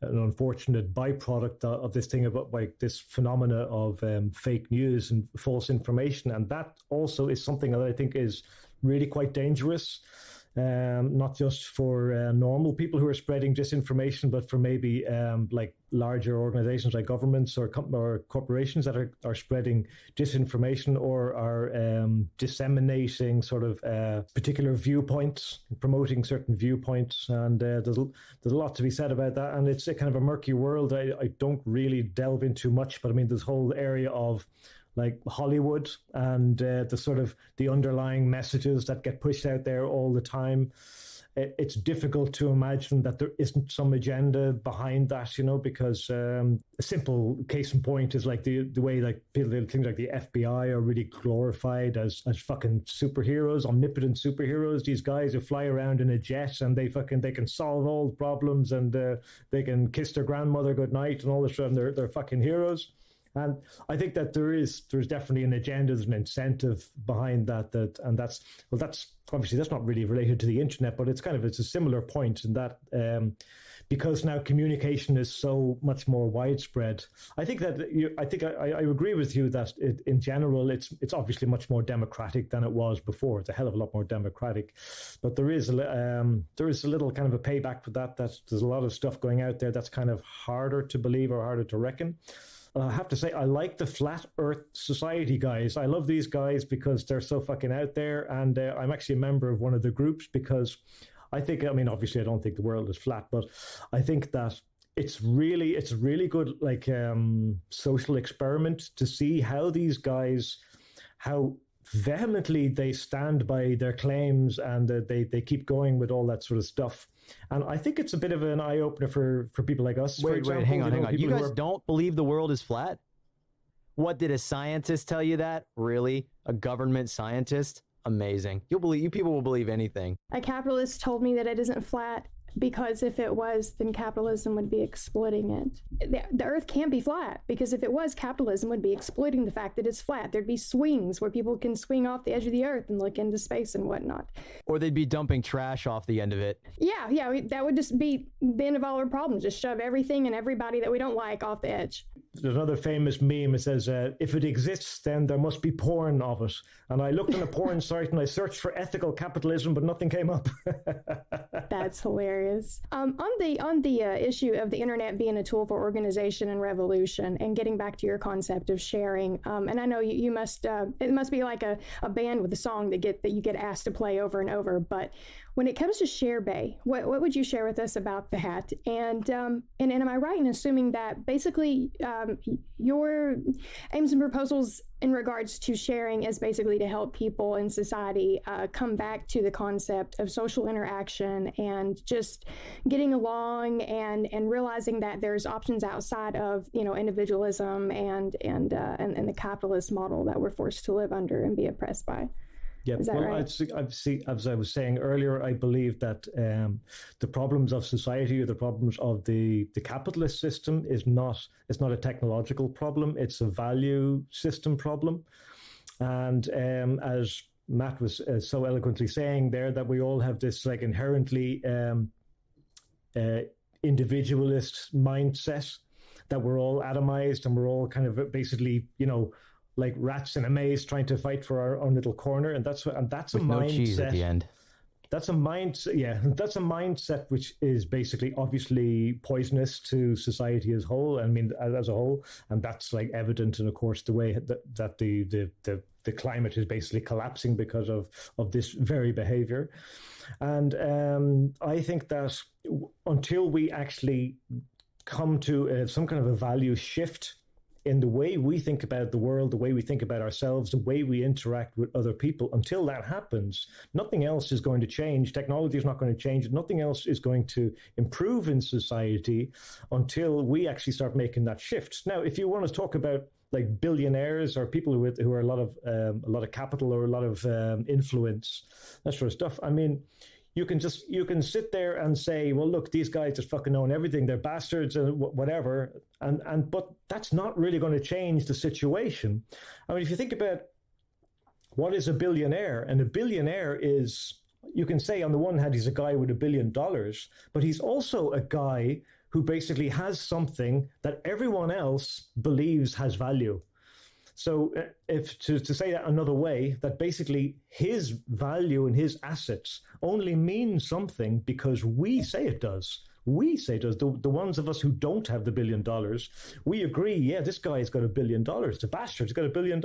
unfortunate byproduct of this thing about this phenomena of fake news and false information. And that also is something that I think is really quite dangerous. Not just for normal people who are spreading disinformation, but for maybe like larger organizations like governments or corporations that are spreading disinformation or are disseminating sort of particular viewpoints, promoting certain viewpoints. And there's a lot to be said about that. And it's a kind of a murky world. I don't really delve into much, but I mean, this whole area of like Hollywood and the sort of the underlying messages that get pushed out there all the time. It's difficult to imagine that there isn't some agenda behind that, because a simple case in point is like the way like things like the FBI are really glorified as fucking superheroes, omnipotent superheroes. These guys who fly around in a jet and they can solve all the problems and they can kiss their grandmother goodnight and all this stuff. And they're fucking heroes. And I think that there's definitely an agenda, there's an incentive behind that, and that's obviously that's not really related to the internet, but it's a similar point in that because now communication is so much more widespread. I think I agree with you that in general it's obviously much more democratic than it was before. It's a hell of a lot more democratic, but there is a little kind of a payback for that. That there's a lot of stuff going out there that's kind of harder to believe or harder to reckon. I have to say, I like the Flat Earth Society guys. I love these guys because they're so fucking out there. And I'm actually a member of one of the groups because obviously I don't think the world is flat, but I think that it's really good, like social experiment to see how these guys, how vehemently they stand by their claims and they keep going with all that sort of stuff. And I think it's a bit of an eye-opener for people like us. Wait, hang on. You guys don't believe the world is flat? What, did a scientist tell you that? Really? A government scientist? Amazing. You people will believe anything. A capitalist told me that it isn't flat. because if it was, then capitalism would be exploiting it. The earth can't be flat, because if it was, capitalism would be exploiting the fact that it's flat. There'd be swings where people can swing off the edge of the earth and look into space and whatnot. Or they'd be dumping trash off the end of it. Yeah, that would just be the end of all our problems. Just shove everything and everybody that we don't like off the edge. There's another famous meme. It says, if it exists, then there must be porn of it. And I looked on a porn site and I searched for ethical capitalism, but nothing came up. That's hilarious. On the issue of the internet being a tool for organization and revolution, and getting back to your concept of sharing, and I know you must, it must be like a band with a song that you get asked to play over and over, but when it comes to ShareBay, what would you share with us about that? And am I right in assuming that basically your aims and proposals in regards to sharing is basically to help people in society come back to the concept of social interaction and just getting along and realizing that there's options outside of individualism and the capitalist model that we're forced to live under and be oppressed by? Yeah, well, right? As I was saying earlier, I believe that the problems of society or the problems of the capitalist system it's not a technological problem, it's a value system problem. And as Matt was so eloquently saying there, that we all have this like inherently individualist mindset, that we're all atomized and we're all kind of basically, like rats in a maze trying to fight for our own little corner. And that's a mindset. No cheese at the end. That's a mindset. Yeah, that's a mindset which is basically obviously poisonous to society as a whole. As a whole, and that's like evident in, of course, the way that the climate is basically collapsing because of this very behavior. And I think that until we actually come to some kind of a value shift in the way we think about the world, the way we think about ourselves, the way we interact with other people, until that happens, nothing else is going to change. Technology is not going to change. Nothing else is going to improve in society until we actually start making that shift. Now, if you want to talk about like billionaires or people who are a lot of capital or a lot of influence, that sort of stuff, you can sit there and say, well, look, these guys just fucking own everything. They're bastards and whatever. But that's not really going to change the situation. If you think about what is a billionaire, and a billionaire is, you can say on the one hand, he's a guy with $1 billion, but he's also a guy who basically has something that everyone else believes has value. So if to say that another way, that basically his value and his assets only mean something because we say it does. We say it does. The ones of us who don't have the $1 billion, we agree, yeah, this guy's got $1 billion. The bastard's got $1 billion.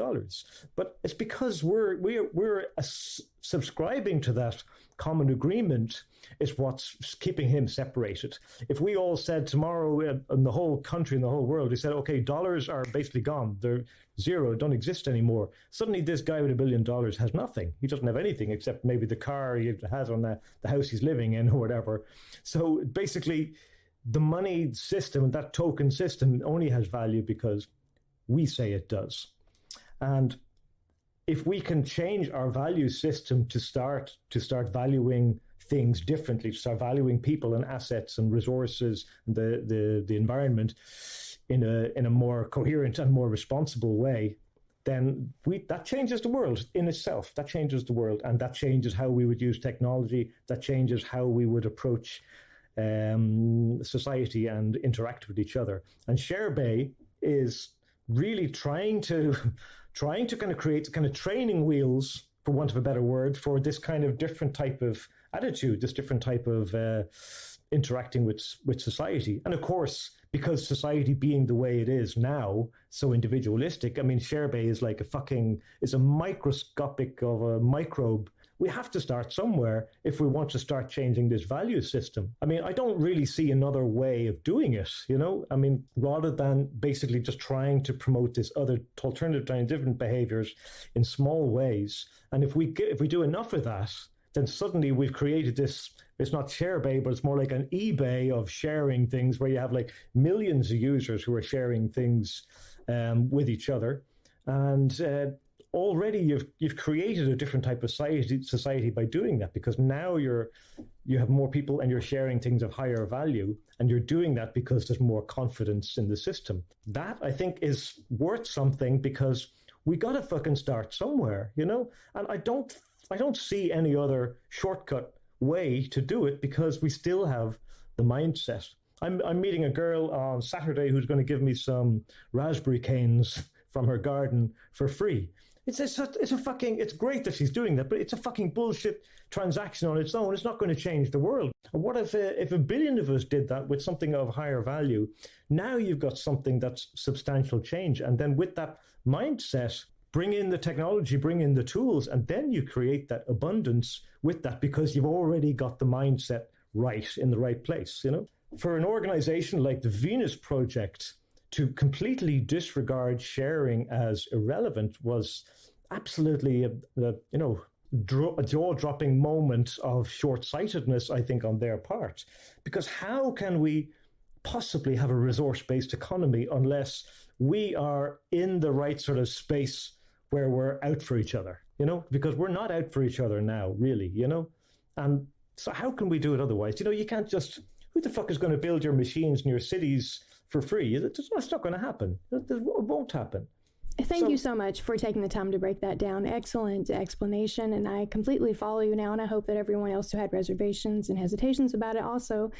But it's because we're subscribing to that common agreement is what's keeping him separated. If we all said tomorrow in the whole country, in the whole world, we said, okay, dollars are basically gone. They're zero, don't exist anymore. Suddenly this guy with $1 billion has nothing. He doesn't have anything except maybe the car he has on the house he's living in or whatever. So basically the money system, that token system, only has value because we say it does. And if we can change our value system to start valuing things differently, to start valuing people and assets and resources, and the environment in a more coherent and more responsible way, then that changes the world in itself. That changes the world, and that changes how we would use technology. That changes how we would approach society and interact with each other. And ShareBay is really trying to kind of create kind of training wheels, for want of a better word, for this kind of different type of attitude, this different type of interacting with society. And of course, because society being the way it is now, so individualistic, ShareBay is like is a microscopic of a microbe. We have to start somewhere if we want to start changing this value system. I don't really see another way of doing it, rather than basically just trying to promote this other alternative and different behaviors in small ways. And if we do enough of that, then suddenly we've created this, it's not ShareBay, but it's more like an eBay of sharing things, where you have like millions of users who are sharing things with each other. And already you've created a different type of society by doing that, because now you have more people and you're sharing things of higher value, and you're doing that because there's more confidence in the system. That, I think, is worth something, because we got to fucking start somewhere, you know? And I don't see any other shortcut way to do it, because we still have the mindset. I'm meeting a girl on Saturday who's going to give me some raspberry canes from her garden for free. It's great that she's doing that, but it's a fucking bullshit transaction on its own. It's not going to change the world. And what if a billion of us did that with something of higher value? Now you've got something that's substantial change. And then with that mindset, bring in the technology, bring in the tools, and then you create that abundance with that, because you've already got the mindset right in the right place, you know? For an organization like the Venus Project to completely disregard sharing as irrelevant was absolutely a jaw-dropping moment of short-sightedness, I think, on their part. Because how can we possibly have a resource-based economy unless we are in the right sort of space where we're out for each other, you know? Because we're not out for each other now, really, you know? And so how can we do it otherwise? You know, you can't just... Who the fuck is going to build your machines in your cities for free? It's not going to happen. It won't happen. Thank you so much for taking the time to break that down. Excellent explanation, and I completely follow you now, and I hope that everyone else who had reservations and hesitations about it also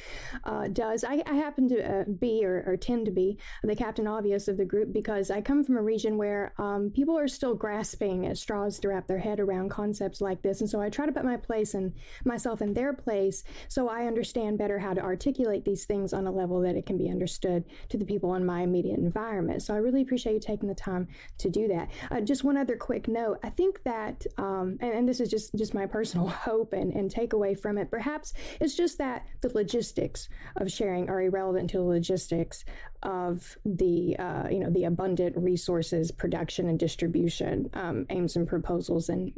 does. I happen to be, or tend to be, the Captain Obvious of the group, because I come from a region where people are still grasping at straws to wrap their head around concepts like this, and so I try to put myself in their place so I understand better how to articulate these things on a level that it can be understood to the people in my immediate environment. So I really appreciate you taking the time to do that. Just one other quick note. I think that, and this is just my personal hope and takeaway from it, perhaps it's just that the logistics of sharing are irrelevant to the logistics of the abundant resources, production and distribution, aims and proposals. And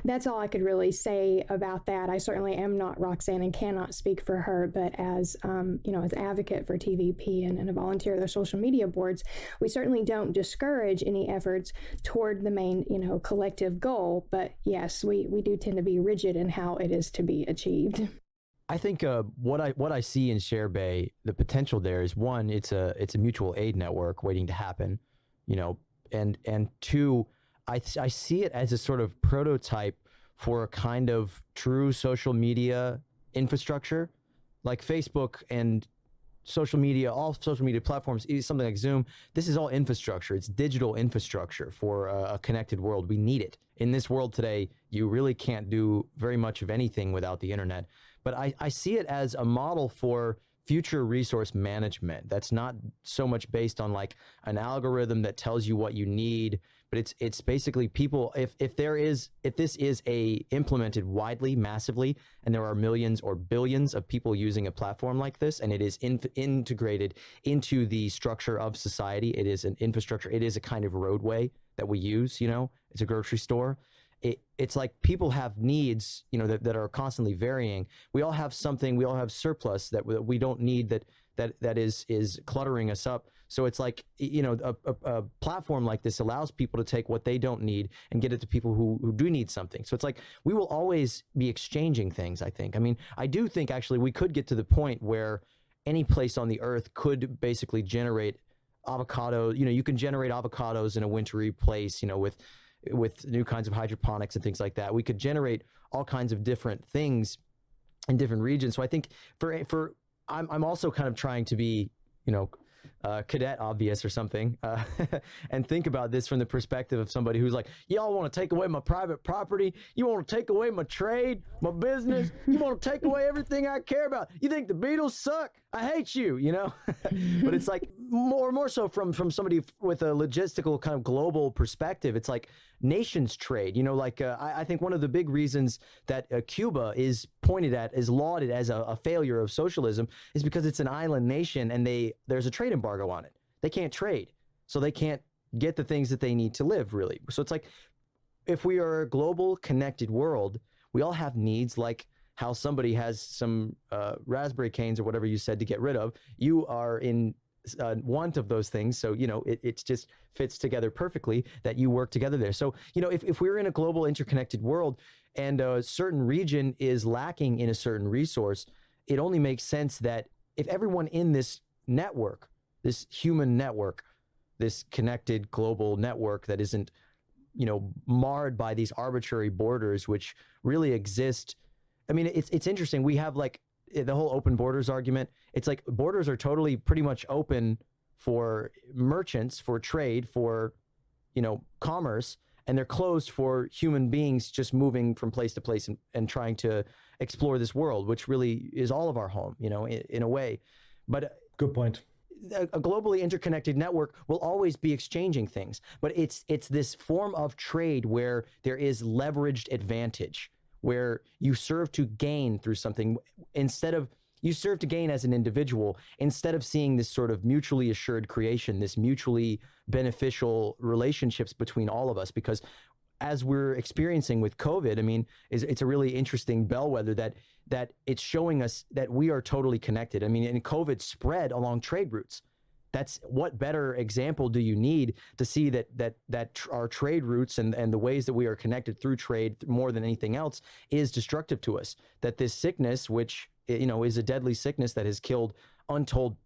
that's all I could really say about that. I certainly am not Roxanne and cannot speak for her, but as as advocate for TVP and a volunteer of their social media boards, we certainly don't discourage any efforts toward the main, collective goal. But yes, we do tend to be rigid in how it is to be achieved. I think what I see in ShareBay, the potential there is, one, it's a mutual aid network waiting to happen, and two, I see it as a sort of prototype for a kind of true social media infrastructure, like Facebook and social media, all social media platforms, something like Zoom. This is all infrastructure. It's digital infrastructure for a connected world. We need it. In this world today, you really can't do very much of anything without the internet. But I see it as a model for future resource management that's not so much based on like an algorithm that tells you what you need, but it's basically people, if this is implemented widely, massively, and there are millions or billions of people using a platform like this, and it is integrated into the structure of society, it is an infrastructure, it is a kind of roadway that we use, it's a grocery store. It's like people have needs, that are constantly varying. We all have something, we all have surplus that we don't need that is cluttering us up. So it's like, a platform like this allows people to take what they don't need and get it to people who do need something. So it's like, we will always be exchanging things, I think. I mean, I do think actually we could get to the point where any place on the earth could basically generate avocado. You can generate avocados in a wintry place, with new kinds of hydroponics and things like that. We could generate all kinds of different things in different regions. So I think I'm also kind of trying to be, cadet obvious or something, and think about this from the perspective of somebody who's like, y'all want to take away my private property? You want to take away my trade, my business? You want to take away everything I care about? You think the Beatles suck? I hate you, But it's like more so from somebody with a logistical kind of global perspective. It's like nations trade, I think one of the big reasons that Cuba is lauded as a failure of socialism is because it's an island nation and there's a trade embargo on it. They can't trade, so they can't get the things that they need to live, really. So it's like, if we are a global connected world, we all have needs, like how somebody has some raspberry canes or whatever you said to get rid of. You are in want of those things. So, it just fits together perfectly that you work together there. So, if we're in a global interconnected world and a certain region is lacking in a certain resource, it only makes sense that if everyone in this network, this human network, this connected global network that isn't, marred by these arbitrary borders, which really exist. I mean, it's interesting. We have like the whole open borders argument. It's like borders are totally pretty much open for merchants, for trade, for, commerce, and they're closed for human beings just moving from place to place and trying to explore this world, which really is all of our home, in a way. But good point. A globally interconnected network will always be exchanging things, but it's this form of trade where there is leveraged advantage, where you serve to gain through something you serve to gain as an individual, instead of seeing this sort of mutually assured creation, this mutually beneficial relationships between all of us. Because as we're experiencing with COVID, I mean, it's a really interesting bellwether that it's showing us that we are totally connected. I mean, and COVID spread along trade routes. That's what better example do you need to see that our trade routes and the ways that we are connected through trade more than anything else is destructive to us. That this sickness, which, is a deadly sickness that has killed untold,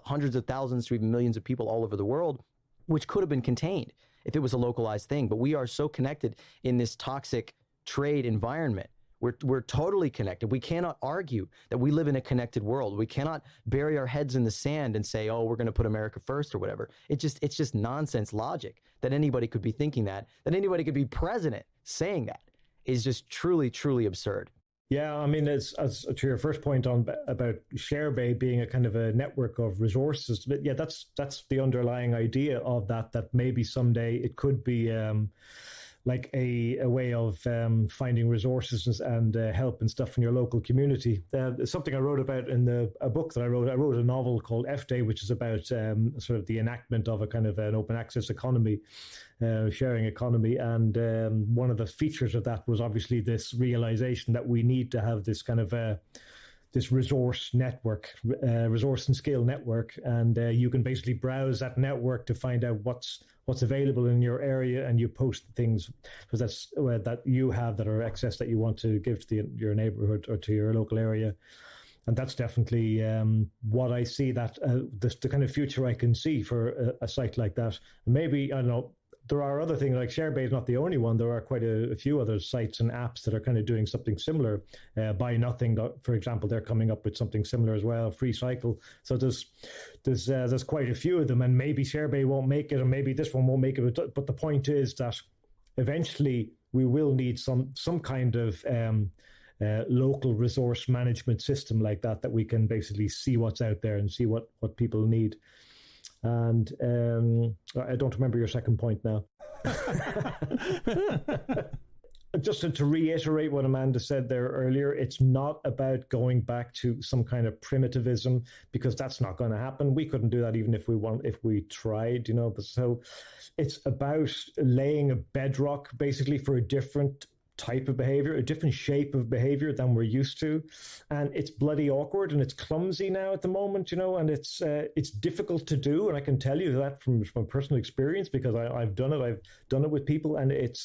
hundreds of thousands to even millions of people all over the world, which could have been contained if it was a localized thing. But we are so connected in this toxic trade environment. We're totally connected. We cannot argue that we live in a connected world. We cannot bury our heads in the sand and say, oh, we're going to put America first or whatever. It's just nonsense logic that anybody could be thinking that anybody could be president saying that is just truly, truly absurd. Yeah, I mean, as to your first point on about ShareBay being a kind of a network of resources, but yeah, that's the underlying idea of that maybe someday it could be like a way of finding resources and help and stuff in your local community. Something I wrote about in a book that I wrote a novel called F-Day, which is about sort of the enactment of a kind of an open access economy, sharing economy. And one of the features of that was obviously this realization that we need to have this kind of this resource network, resource and skill network. And you can basically browse that network to find out what's available in your area, and you post things that you have that are excess that you want to give to your neighborhood or to your local area. And that's definitely what I see, that the kind of future I can see for a site like that. Maybe, I don't know, there are other things, like ShareBay is not the only one. There are quite a few other sites and apps that are kind of doing something similar. Buy Nothing, for example, they're coming up with something similar as well. Free Cycle. So there's quite a few of them, and maybe ShareBay won't make it, and maybe this one won't make it. But the point is that eventually we will need some kind of local resource management system like that we can basically see what's out there and see what people need. And I don't remember your second point now. Just to reiterate what Amanda said there earlier, it's not about going back to some kind of primitivism, because that's not going to happen. We couldn't do that even if we tried, But so it's about laying a bedrock basically for a different type of behavior, a different shape of behavior than we're used to. And it's bloody awkward and it's clumsy now at the moment, and it's difficult to do. And I can tell you that from personal experience, because I've done it with people, and it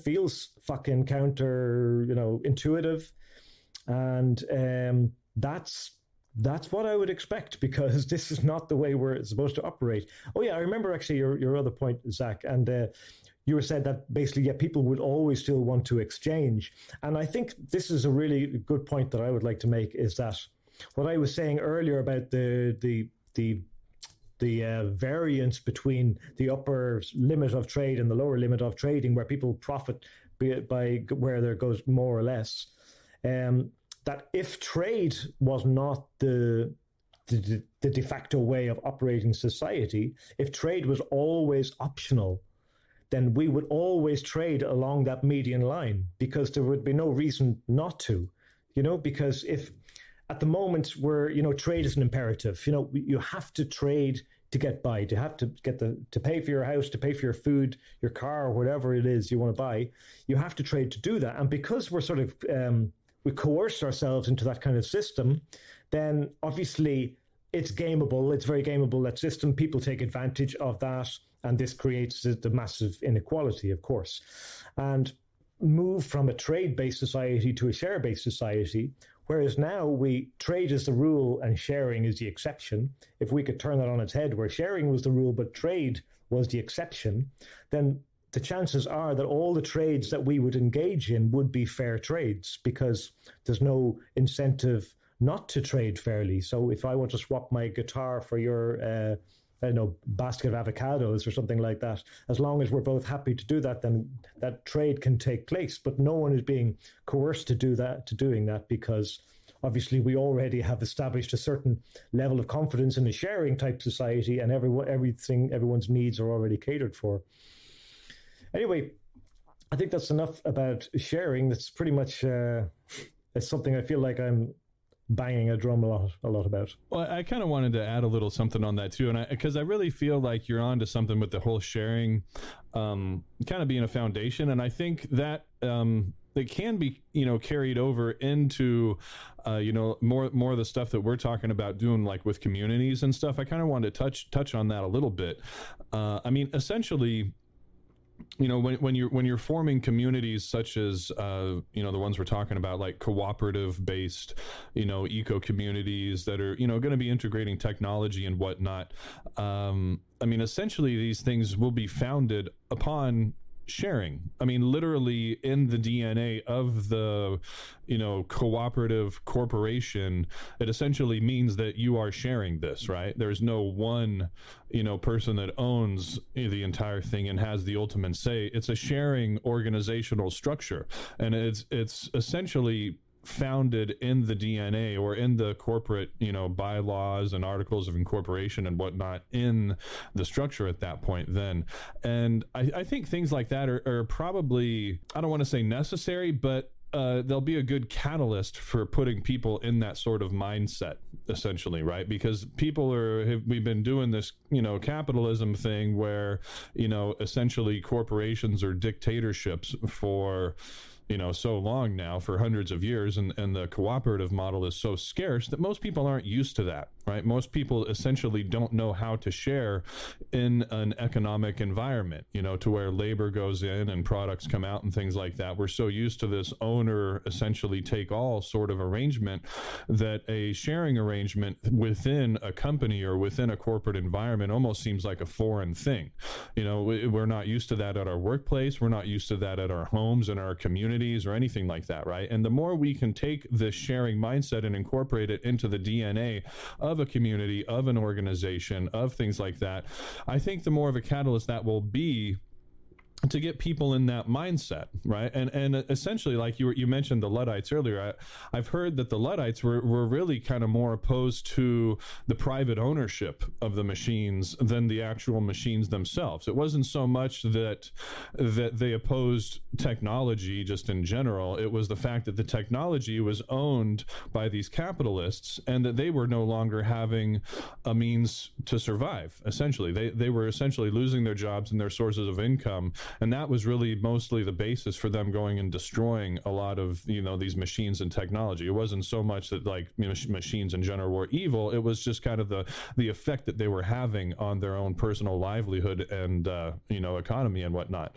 feels fucking counter, intuitive. And that's what I would expect, because this is not the way we're supposed to operate. Oh yeah, I remember actually your other point, Zach, and you said that basically, people would always still want to exchange. And I think this is a really good point that I would like to make, is that what I was saying earlier about the variance between the upper limit of trade and the lower limit of trading, where people profit by where there goes more or less, that if trade was not the de facto way of operating society, if trade was always optional, then we would always trade along that median line, because there would be no reason not to, because if at the moment where, trade is an imperative, you have to trade to get by, to have to get to pay for your house, to pay for your food, your car, whatever it is you want to buy, you have to trade to do that. And because we're sort of, we coerce ourselves into that kind of system, then obviously it's gameable. It's very gameable, that system. People take advantage of that. And this creates the massive inequality, of course. And move from a trade-based society to a share-based society, whereas now trade is the rule and sharing is the exception. If we could turn that on its head, where sharing was the rule but trade was the exception, then the chances are that all the trades that we would engage in would be fair trades, because there's no incentive not to trade fairly. So if I want to swap my guitar for your basket of avocados or something like that, as long as we're both happy to do that, then that trade can take place. But no one is being coerced to doing that, because obviously we already have established a certain level of confidence in a sharing type society, and everyone's needs are already catered for. Anyway, I think that's enough about sharing. That's pretty much it's something I feel like I'm banging a drum a lot about. Well, I kind of wanted to add a little something on that too, and because I really feel like you're onto something with the whole sharing, kind of being a foundation, and I think that it can be carried over into more of the stuff that we're talking about doing, like with communities and stuff. I kind of wanted to touch on that a little bit. I mean, essentially, when you're forming communities such as the ones we're talking about, like cooperative based eco communities that are going to be integrating technology and whatnot, I mean, essentially these things will be founded upon sharing. I mean, literally in the DNA of the cooperative corporation, it essentially means that you are sharing this, right? There's no one person that owns the entire thing and has the ultimate say. It's a sharing organizational structure, and it's essentially founded in the DNA or in the corporate, bylaws and articles of incorporation and whatnot in the structure at that point then. And I think things like that are probably, I don't want to say necessary, but they'll be a good catalyst for putting people in that sort of mindset, essentially, right? Because we've been doing this, capitalism thing where, essentially corporations or dictatorships for so long now, for hundreds of years, and the cooperative model is so scarce that most people aren't used to that, right? Most people essentially don't know how to share in an economic environment, to where labor goes in and products come out and things like that. We're so used to this owner essentially take all sort of arrangement that a sharing arrangement within a company or within a corporate environment almost seems like a foreign thing. We're not used to that at our workplace. We're not used to that at our homes and our communities or anything like that, right? And the more we can take this sharing mindset and incorporate it into the DNA of a community, of an organization, of things like that, I think the more of a catalyst that will be to get people in that mindset, right? And essentially, like you mentioned the Luddites earlier, I've heard that the Luddites were really kind of more opposed to the private ownership of the machines than the actual machines themselves. It wasn't so much that they opposed technology just in general. It was the fact that the technology was owned by these capitalists and that they were no longer having a means to survive, essentially. They were essentially losing their jobs and their sources of income. And that was really mostly the basis for them going and destroying a lot of, these machines and technology. It wasn't so much that machines in general were evil. It was just kind of the effect that they were having on their own personal livelihood and, economy and whatnot.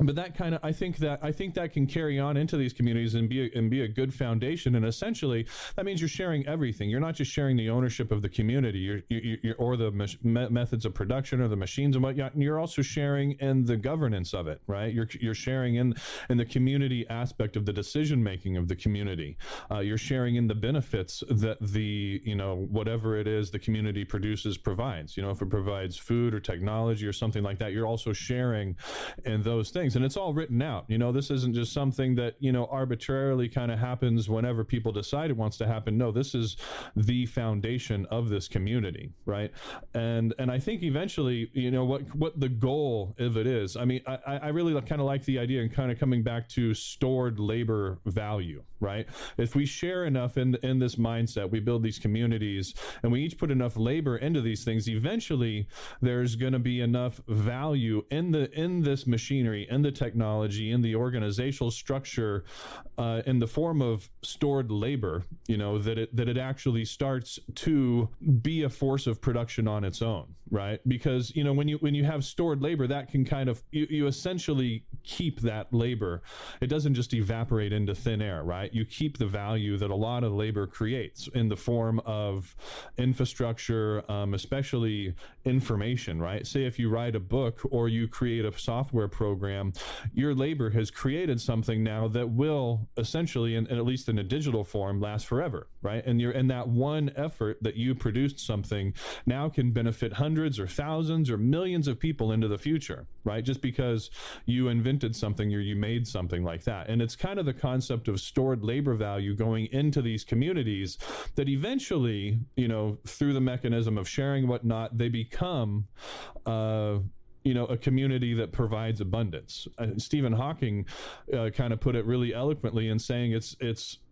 But that kind of, I think that can carry on into these communities and be a good foundation. And essentially, that means you're sharing everything. You're not just sharing the ownership of the community, you're or the methods of production or the machines and whatnot. You're also sharing in the governance of it, right? You're sharing in the community aspect of the decision making of the community. You're sharing in the benefits that the whatever it is the community provides. If it provides food or technology or something like that, you're also sharing in those things. And it's all written out. This isn't just something that, arbitrarily kind of happens whenever people decide it wants to happen. No, this is the foundation of this community, right? And I think eventually, what the goal of it is. I mean, I really kind of like the idea and kind of coming back to stored labor value, right? If we share enough in this mindset, we build these communities and we each put enough labor into these things, eventually there's going to be enough value in this machinery, and the technology and the organizational structure in the form of stored labor, that it actually starts to be a force of production on its own, right? Because when you have stored labor, that can kind of you essentially keep that labor. It doesn't just evaporate into thin air, right? You keep the value that a lot of labor creates in the form of infrastructure, especially information, right? Say if you write a book or you create a software program, your labor has created something now that will essentially, and at least in a digital form, last forever, right? And that one effort that you produced something now can benefit hundreds or thousands or millions of people into the future, right? Just because you invented something or you made something like that. And it's kind of the concept of stored labor value going into these communities that eventually, through the mechanism of sharing whatnot, they become a community that provides abundance. Stephen Hawking kind of put it really eloquently in saying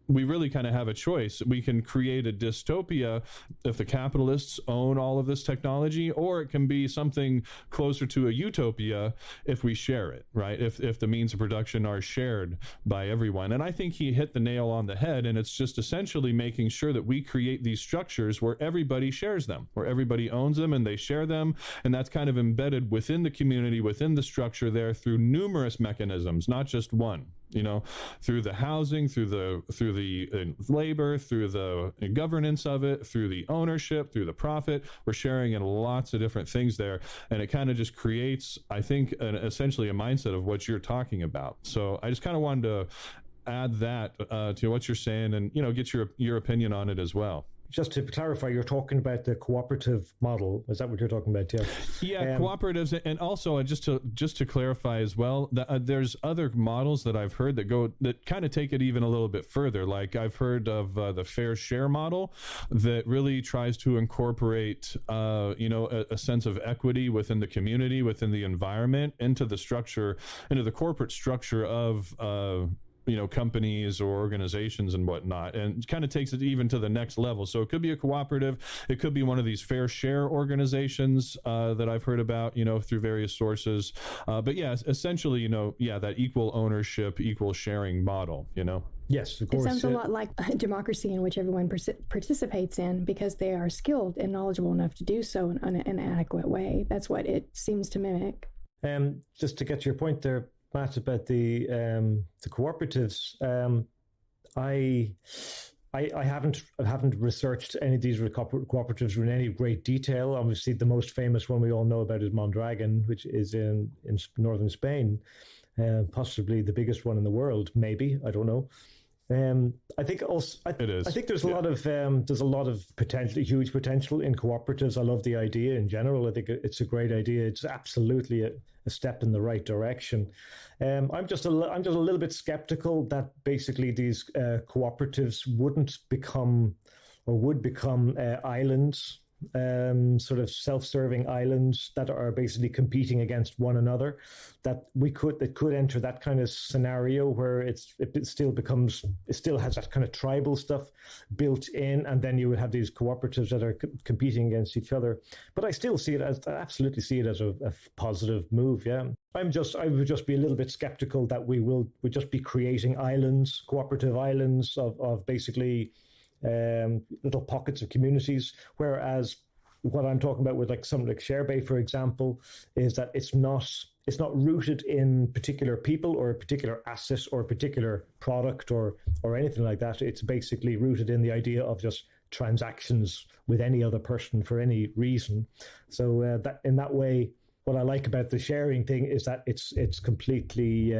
we really kind of have a choice. We can create a dystopia if the capitalists own all of this technology, or it can be something closer to a utopia if we share it, right? If the means of production are shared by everyone. And I think he hit the nail on the head, and it's just essentially making sure that we create these structures where everybody shares them, where everybody owns them and they share them, and that's kind of embedded within the community, within the structure there through numerous mechanisms, not just one. Through the housing, through the labor, through the governance of it, through the ownership, through the profit. We're sharing in lots of different things there. And it kind of just creates, I think, essentially a mindset of what you're talking about. So I just kind of wanted to add that to what you're saying and, get your opinion on it as well. Just to clarify, you're talking about the cooperative model. Is that what you're talking about? Yeah, cooperatives, and also just to clarify as well, that there's other models that I've heard that kind of take it even a little bit further. Like I've heard of the fair share model that really tries to incorporate, a sense of equity within the community, within the environment, into the structure, into the corporate structure of companies or organizations and whatnot, and kind of takes it even to the next level. So it could be a cooperative, it could be one of these fair share organizations that I've heard about, through various sources. But yeah, essentially, that equal ownership, equal sharing model, Yes, of course. It sounds a lot like a democracy in which everyone participates in because they are skilled and knowledgeable enough to do so in an adequate way. That's what it seems to mimic. Just to get to your point there, Matt, about the cooperatives, I haven't researched any of these cooperatives in any great detail. Obviously, the most famous one we all know about is Mondragon, which is in northern Spain, possibly the biggest one in the world. Maybe, I don't know. I think also it is. I think there's a lot of potential, huge potential in cooperatives. I love the idea in general. I think it's a great idea. It's absolutely a step in the right direction. I'm just a little bit skeptical that basically these cooperatives would become islands. Sort of self-serving islands that are basically competing against one another, that could enter that kind of scenario where it still has that kind of tribal stuff built in, and then you would have these cooperatives that are competing against each other. But I absolutely see it as a positive move. Yeah, I would just be a little bit skeptical that we'd just be creating islands, cooperative islands of basically little pockets of communities, whereas what I'm talking about with something like ShareBay, for example, is that it's not rooted in particular people or a particular asset or a particular product or anything like that. It's basically rooted in the idea of just transactions with any other person for any reason. So that in that way, what I like about the sharing thing is that it's completely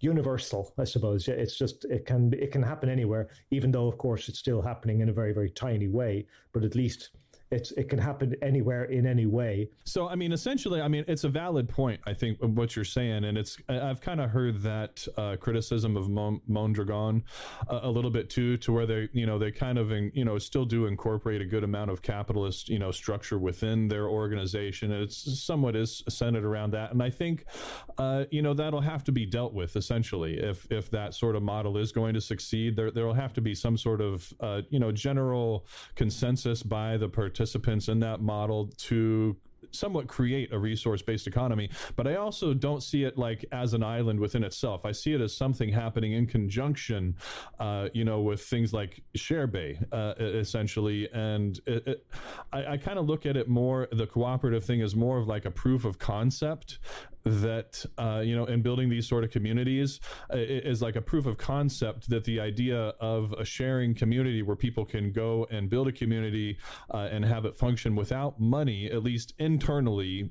universal, I suppose. It's just it can happen anywhere, even though of course it's still happening in a very, very tiny way, but at least it can happen anywhere in any way. So, essentially, it's a valid point, I think, of what you're saying. And I've kind of heard that criticism of Mondragon a little bit too, to where they kind of, still do incorporate a good amount of capitalist, structure within their organization. And it's somewhat is centered around that. And I think, that'll have to be dealt with essentially. If that sort of model is going to succeed, there'll have to be some sort of, general consensus by the participants in that model to somewhat create a resource-based economy, but I also don't see it like as an island within itself. I see it as something happening in conjunction, with things like ShareBay, essentially. And I kind of look at it more, the cooperative thing is more of like a proof of concept that, in building these sort of communities is like a proof of concept that the idea of a sharing community where people can go and build a community and have it function without money, at least internally,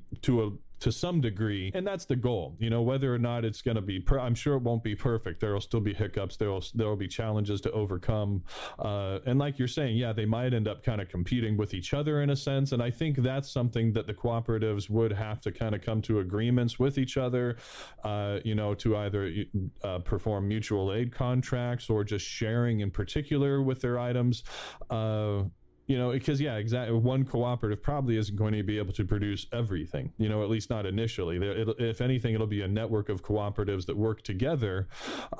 to some degree, and that's the goal. Whether or not it's going to be I'm sure it won't be perfect. There will still be hiccups, there will be challenges to overcome, and like you're saying, yeah, they might end up kind of competing with each other in a sense, and I think that's something that the cooperatives would have to kind of come to agreements with each other, to either perform mutual aid contracts or just sharing in particular with their items. Because yeah, exactly. One cooperative probably isn't going to be able to produce everything, at least not initially. If anything, it'll be a network of cooperatives that work together,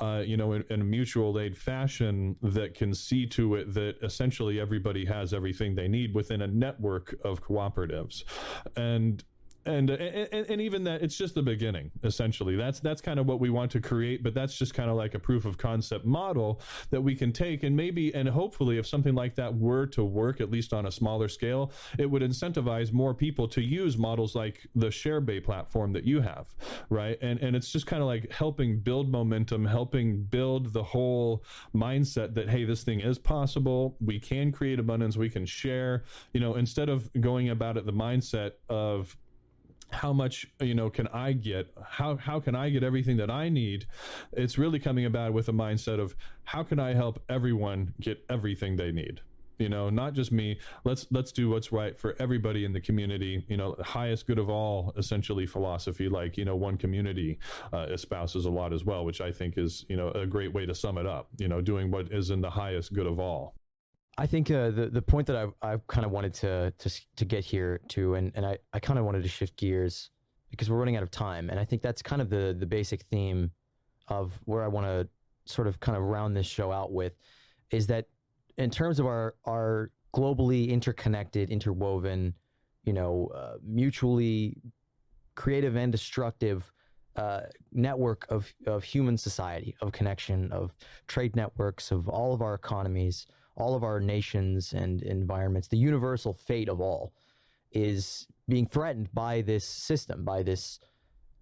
in a mutual aid fashion that can see to it that essentially everybody has everything they need within a network of cooperatives. And even that, it's just the beginning, essentially. That's kind of what we want to create, but that's just kind of like a proof of concept model that we can take, and hopefully if something like that were to work, at least on a smaller scale, it would incentivize more people to use models like the ShareBay platform that you have, right? And it's just kind of like helping build momentum, helping build the whole mindset that, hey, this thing is possible, we can create abundance, we can share, instead of going about it the mindset of how much can I get, how can I get everything that I need. It's really coming about with a mindset of how can I help everyone get everything they need, not just me. Let's do what's right for everybody in the community, the highest good of all, essentially, philosophy, like one community espouses a lot as well, which I think is a great way to sum it up, doing what is in the highest good of all. I think the point that I kind of wanted to get here to, and I kind of wanted to shift gears because we're running out of time, and I think that's kind of the basic theme of where I want to sort of kind of round this show out with, is that in terms of our globally interconnected, interwoven, mutually creative and destructive network of human society, of connection, of trade networks, of all of our economies, all of our nations and environments, the universal fate of all is being threatened by this system, by this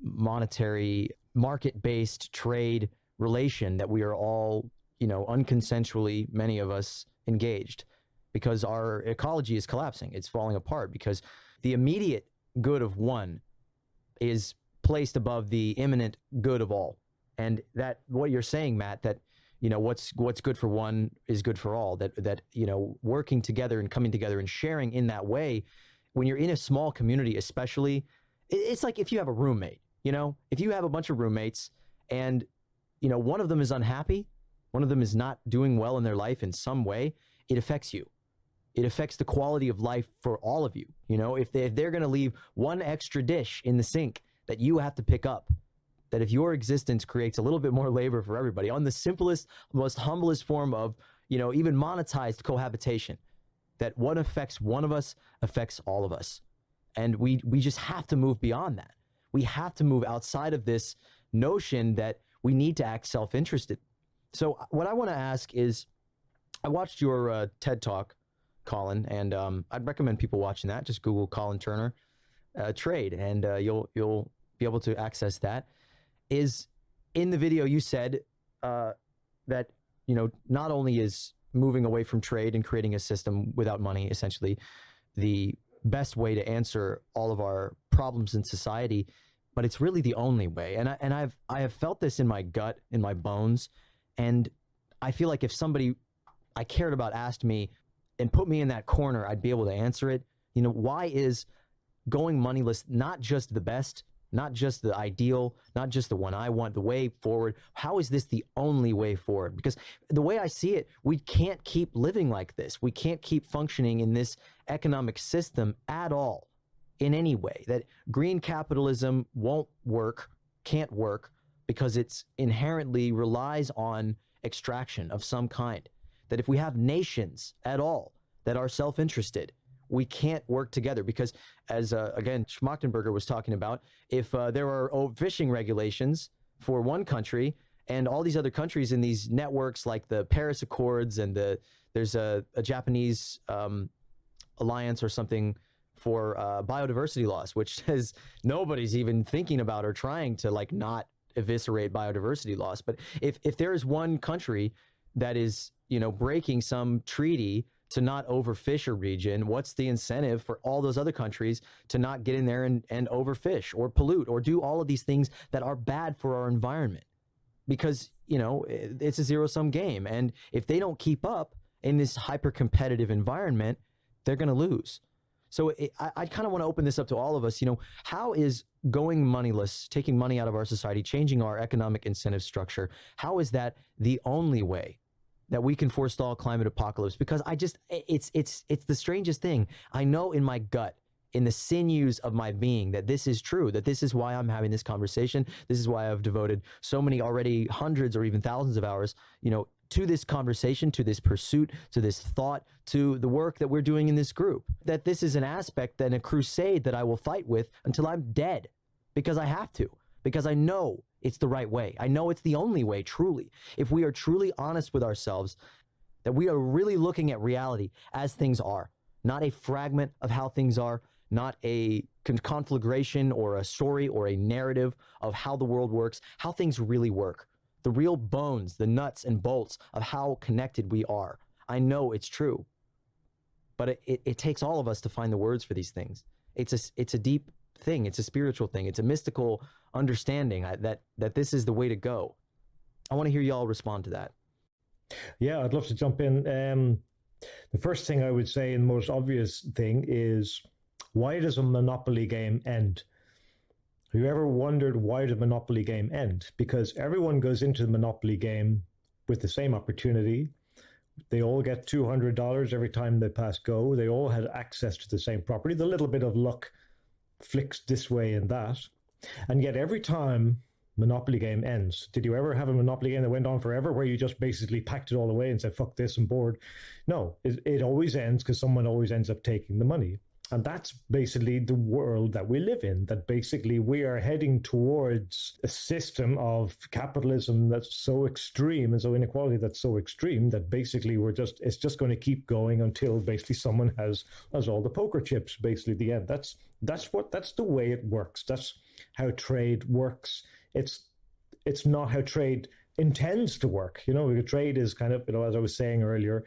monetary, market-based trade relation that we are all, unconsensually, many of us, engaged, because our ecology is collapsing. It's falling apart because the immediate good of one is placed above the imminent good of all. And that, what you're saying, Matt, that what's good for one is good for all, that working together and coming together and sharing in that way, when you're in a small community especially, it's like if you have a roommate, if you have a bunch of roommates and one of them is unhappy, one of them is not doing well in their life in some way, it affects you. It affects the quality of life for all of you. If they're going to leave one extra dish in the sink that you have to pick up, that if your existence creates a little bit more labor for everybody on the simplest, most humblest form of, even monetized cohabitation, that what affects one of us affects all of us. And we just have to move beyond that. We have to move outside of this notion that we need to act self-interested. So what I want to ask is, I watched your TED Talk, Colin, and I'd recommend people watching that. Just Google Colin Turner trade, and you'll be able to access that. Is in the video you said that not only is moving away from trade and creating a system without money essentially the best way to answer all of our problems in society, but it's really the only way. And I have felt this in my gut, in my bones, and I feel like if somebody I cared about asked me and put me in that corner, I'd be able to answer it. Why is going moneyless not just the best, not just the ideal, not just the one I want, the way forward? How is this the only way forward? Because the way I see it, we can't keep living like this. We can't keep functioning in this economic system at all, in any way. That green capitalism won't work, can't work, because it's inherently relies on extraction of some kind. That if we have nations at all that are self-interested, We can't work together because, as again, Schmachtenberger was talking about, if there are fishing regulations for one country and all these other countries in these networks like the Paris Accords and there's a Japanese alliance or something for biodiversity loss, which says nobody's even thinking about or trying to like not eviscerate biodiversity loss. But if there is one country that is, you know, breaking some treaty to not overfish a region, what's the incentive for all those other countries to not get in there and overfish or pollute or do all of these things that are bad for our environment? Because, you know, it's a zero-sum game. And if they don't keep up in this hyper-competitive environment, they're going to lose. So I kind of want to open this up to all of us. You know, how is going moneyless, taking money out of our society, changing our economic incentive structure, how is that the only way that we can forestall climate apocalypse? Because it's the strangest thing. I know in my gut, in the sinews of my being, that this is true, that this is why I'm having this conversation. This is why I've devoted so many, already hundreds or even thousands of hours, you know, to this conversation, to this pursuit, to this thought, to the work that we're doing in this group. That this is an aspect and a crusade that I will fight with until I'm dead, because I have to, because I know it's the right way. I know it's the only way, truly. If we are truly honest with ourselves, that we are really looking at reality as things are, not a fragment of how things are, not a conflagration or a story or a narrative of how the world works, how things really work. The real bones, the nuts and bolts of how connected we are. I know it's true, but it takes all of us to find the words for these things. It's a deep thing. It's a spiritual thing. It's a mystical understanding that this is the way to go. I want to hear y'all respond to that. Yeah, I'd love to jump in. The first thing I would say, and the most obvious thing, is why does a monopoly game end? Have you ever wondered why the monopoly game end? Because everyone goes into the monopoly game with the same opportunity. They all get $200 every time they pass go. They all had access to the same property. The little bit of luck flicks this way and that. And yet every time monopoly game ends, did you ever have a monopoly game that went on forever where you just basically packed it all away and said, fuck this, I'm bored? No, it always ends because someone always ends up taking the money. And that's basically the world that we live in, that basically we are heading towards a system of capitalism that's so extreme and so inequality that's so extreme that basically it's just going to keep going until basically someone has all the poker chips, basically the end. That's the way it works. That's how trade works. It's not how trade intends to work. You know, trade is kind of, you know, as I was saying earlier,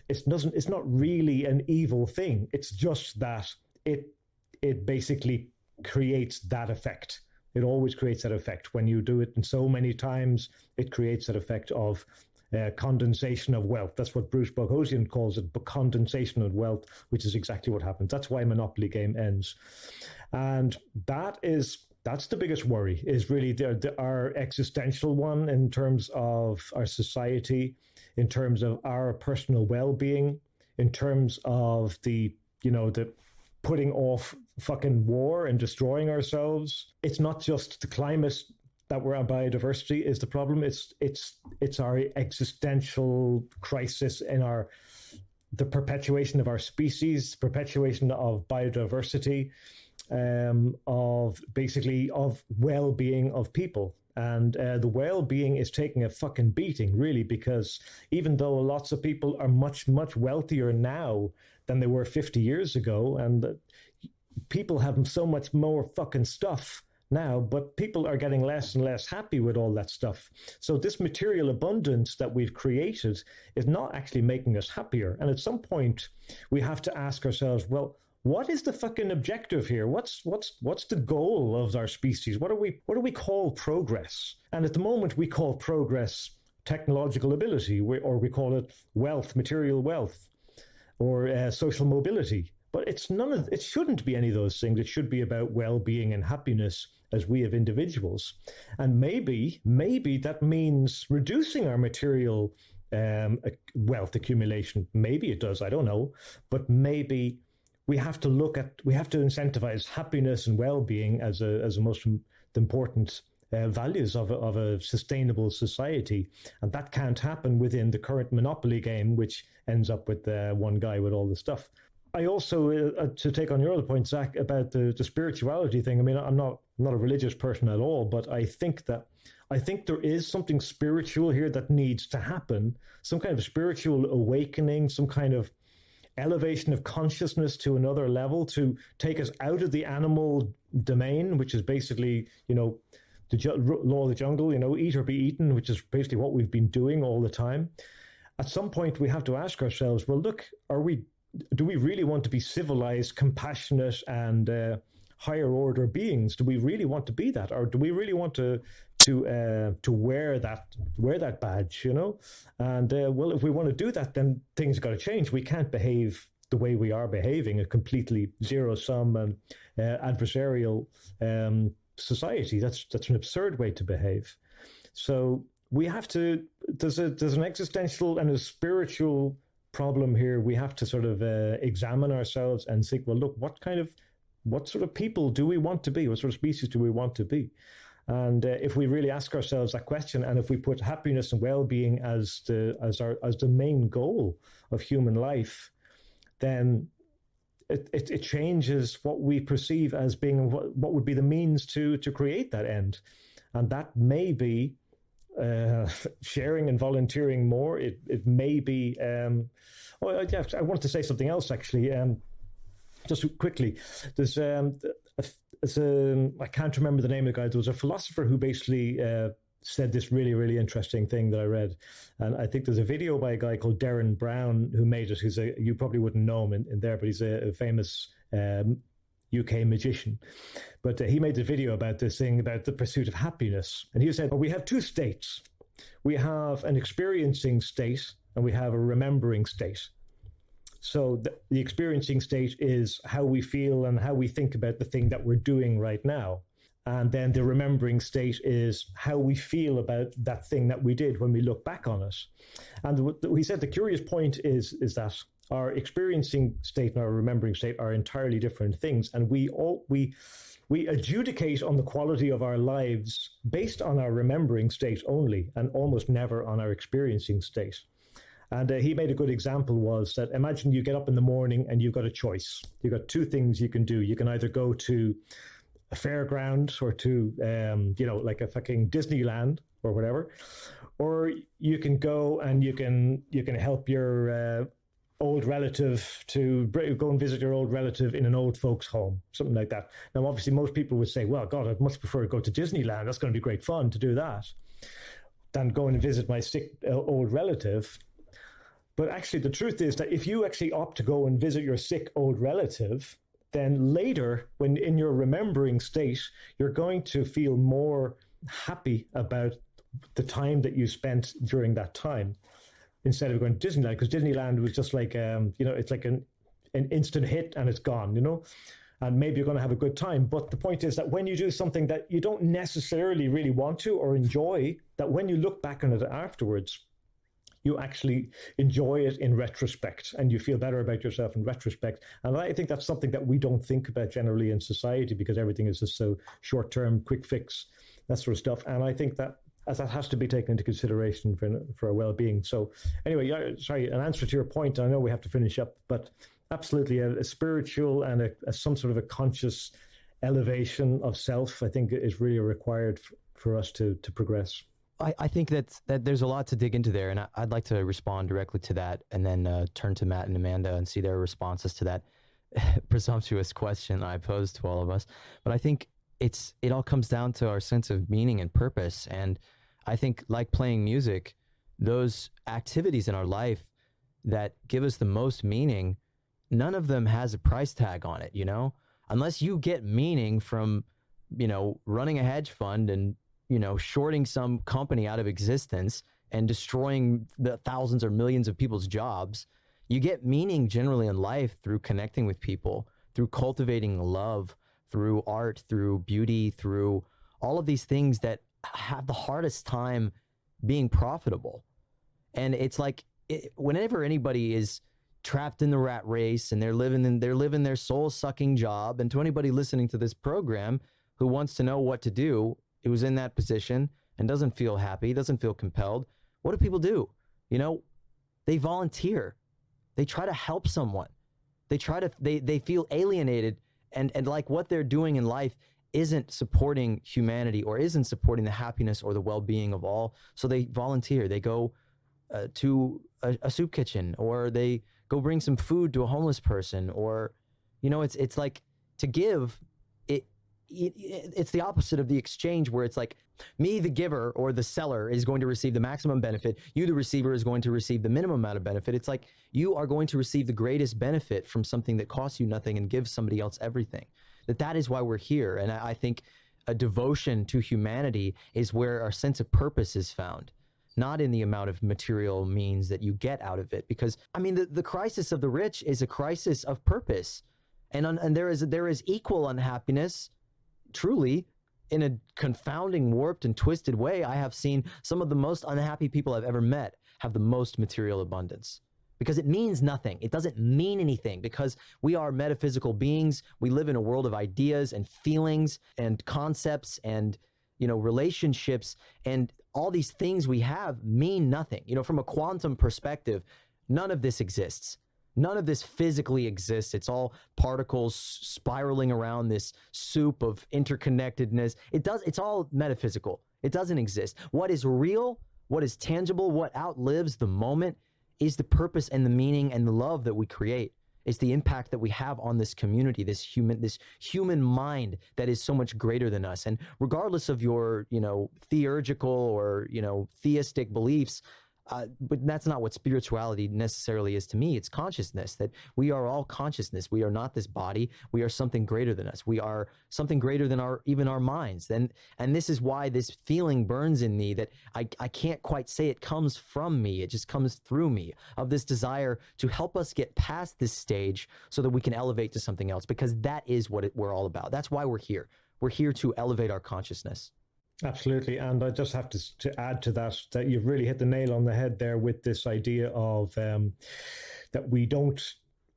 it's not really an evil thing. It's just that it basically creates that effect. It always creates that effect. When you do it and so many times, it creates that effect of condensation of wealth. That's what Bruce Boghossian calls it, condensation of wealth, which is exactly what happens. That's why Monopoly game ends. And that's the biggest worry, is really our existential one in terms of our society, in terms of our personal well-being, in terms of the putting off fucking war and destroying ourselves. It's not just the climate that we're on, biodiversity is the problem. It's our existential crisis in the perpetuation of our species, perpetuation of biodiversity, of well-being of people. And the well-being is taking a fucking beating, really, because even though lots of people are much, much wealthier now than they were 50 years ago, and people have so much more fucking stuff now, but people are getting less and less happy with all that stuff. So this material abundance that we've created is not actually making us happier. And at some point, we have to ask ourselves, well, what is the fucking objective here? What's the goal of our species? What do we call progress? And at the moment, we call progress technological ability, or we call it wealth, material wealth, or social mobility. But it shouldn't be any of those things. It should be about well-being and happiness as we have individuals. And maybe that means reducing our material wealth accumulation. Maybe it does, I don't know. But maybe we have to incentivize happiness and well-being as a most important values of a sustainable society. And that can't happen within the current monopoly game, which ends up with one guy with all the stuff. I also, to take on your other point, Zach, about the spirituality thing. I mean, I'm not a religious person at all, but I think there is something spiritual here that needs to happen. Some kind of spiritual awakening, some kind of elevation of consciousness to another level to take us out of the animal domain, which is basically, the law of the jungle, eat or be eaten, which is basically what we've been doing all the time. At some point, we have to ask ourselves, well, look, do we really want to be civilized, compassionate, and higher order beings? Do we really want to be that, or do we really want to wear that badge? And well, if we want to do that, then things got to change. We can't behave the way we are behaving, a completely zero sum and adversarial society. That's an absurd way to behave. So we have to. There's an existential and a spiritual problem here. We have to sort of examine ourselves and think, well, look, what sort of people do we want to be? What sort of species do we want to be? And if we really ask ourselves that question, and if we put happiness and well-being as the main goal of human life, then it changes what we perceive as being what would be the means to create that end. And that may be sharing and volunteering more. It may be. I wanted to say something else actually. Just quickly, there's I can't remember the name of the guy. There was a philosopher who basically said this really, really interesting thing that I read, and I think there's a video by a guy called Darren Brown who made it. You probably wouldn't know him in there, but he's a famous UK magician. But he made a video about this thing about the pursuit of happiness, and he said, well, we have two states. We have an experiencing state and we have a remembering state. So the experiencing state is how we feel and how we think about the thing that we're doing right now. And then the remembering state is how we feel about that thing that we did when we look back on it. And he said the curious point is that our experiencing state and our remembering state are entirely different things. And we adjudicate on the quality of our lives based on our remembering state only, and almost never on our experiencing state. And he made a good example was that imagine you get up in the morning and you've got a choice. You've got two things you can do. You can either go to a fairground or to, like a fucking Disneyland or whatever, or you can go and you can help your old relative to go and visit your old relative in an old folks home, something like that. Now, obviously, most people would say, well, God, I'd much prefer to go to Disneyland. That's going to be great fun to do that than go and visit my sick old relative. But actually, the truth is that if you actually opt to go and visit your sick old relative, then later, when in your remembering state, you're going to feel more happy about the time that you spent during that time, instead of going to Disneyland, because Disneyland was just like, it's like an instant hit and it's gone, and maybe you're going to have a good time. But the point is that when you do something that you don't necessarily really want to or enjoy, that when you look back on it afterwards, you actually enjoy it in retrospect and you feel better about yourself in retrospect. And I think that's something that we don't think about generally in society because everything is just so short-term, quick fix, that sort of stuff. And I think that that has to be taken into consideration for our well-being. So anyway, an answer to your point, I know we have to finish up, but absolutely a spiritual and some sort of a conscious elevation of self, I think is really required for us to progress. I think that there's a lot to dig into there, and I'd like to respond directly to that and then turn to Matt and Amanda and see their responses to that presumptuous question I posed to all of us. But I think it all comes down to our sense of meaning and purpose. And I think, like playing music, those activities in our life that give us the most meaning, none of them has a price tag on it, unless you get meaning from, running a hedge fund and shorting some company out of existence and destroying the thousands or millions of people's jobs. You get meaning generally in life through connecting with people, through cultivating love, through art, through beauty, through all of these things that have the hardest time being profitable. And it's like whenever anybody is trapped in the rat race and they're living their soul-sucking job, and to anybody listening to this program who wants to know what to do, who's in that position and doesn't feel happy, doesn't feel compelled, what do people do? They volunteer. They try to help someone. they feel alienated, and like what they're doing in life isn't supporting humanity or isn't supporting the happiness or the well-being of all. So they volunteer. They go to a soup kitchen, or they go bring some food to a homeless person, or, it's like, to give, it's the opposite of the exchange, where it's like, me, the giver or the seller, is going to receive the maximum benefit. You, the receiver, is going to receive the minimum amount of benefit. It's like you are going to receive the greatest benefit from something that costs you nothing and gives somebody else everything. That is why we're here. And I think a devotion to humanity is where our sense of purpose is found, not in the amount of material means that you get out of it. Because, I mean, the crisis of the rich is a crisis of purpose. And there is equal unhappiness, truly, in a confounding, warped, and twisted way. I have seen some of the most unhappy people I've ever met have the most material abundance, because it means nothing. It doesn't mean anything, because we are metaphysical beings. We live in a world of ideas and feelings and concepts and, relationships, and all these things we have mean nothing. From a quantum perspective, none of this exists. None of this physically exists. It's all particles spiraling around this soup of interconnectedness. It's all metaphysical. It doesn't exist. What is real, what is tangible, what outlives the moment is the purpose and the meaning and the love that we create. It's the impact that we have on this community, this human mind that is so much greater than us. And regardless of your, theurgical or, theistic beliefs, but that's not what spirituality necessarily is to me. It's consciousness, that we are all consciousness. We are not this body. We are something greater than us. We are something greater than even our minds. And this is why this feeling burns in me, that I can't quite say it comes from me. It just comes through me, of this desire to help us get past this stage so that we can elevate to something else, because that is what we're all about. That's why we're here. We're here to elevate our consciousness. Absolutely. And I just have to add to that you've really hit the nail on the head there with this idea of that we don't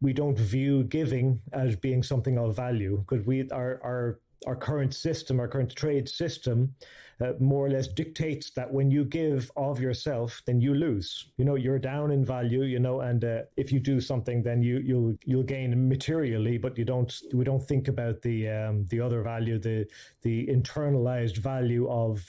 view giving as being something of value, because our current system, our current trade system, more or less dictates that when you give of yourself, then you lose. You're down in value. And if you do something, then you'll gain materially, but we don't think about the other value, the internalized value of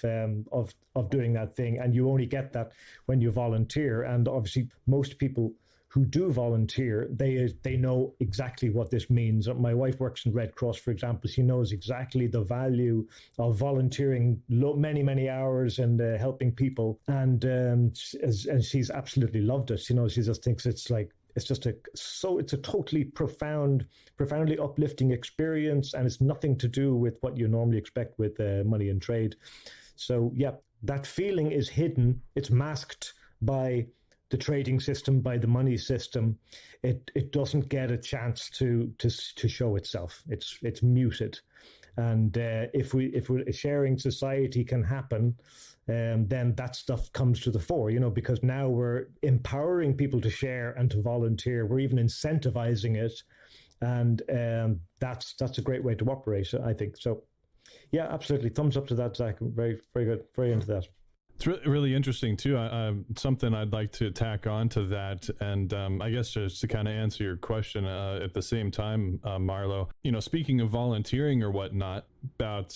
doing that thing, and you only get that when you volunteer. And obviously, most people who do volunteer, they know exactly what this means. My wife works in Red Cross, for example. She knows exactly the value of volunteering many, many hours and helping people. And she's absolutely loved it. She just thinks it's a totally profoundly uplifting experience, and it's nothing to do with what you normally expect with money and trade. So yeah, that feeling is hidden. It's masked by the trading system, by the money system. It doesn't get a chance to show itself. It's muted. And if a sharing society can happen, then that stuff comes to the fore, because now we're empowering people to share and to volunteer. We're even incentivizing it. And that's a great way to operate, I think. So yeah, absolutely. Thumbs up to that, Zach. Very, very good. Very into that. It's really interesting, too. Something I'd like to tack on to that, and I guess just to kind of answer your question at the same time, Marlo, speaking of volunteering or whatnot, about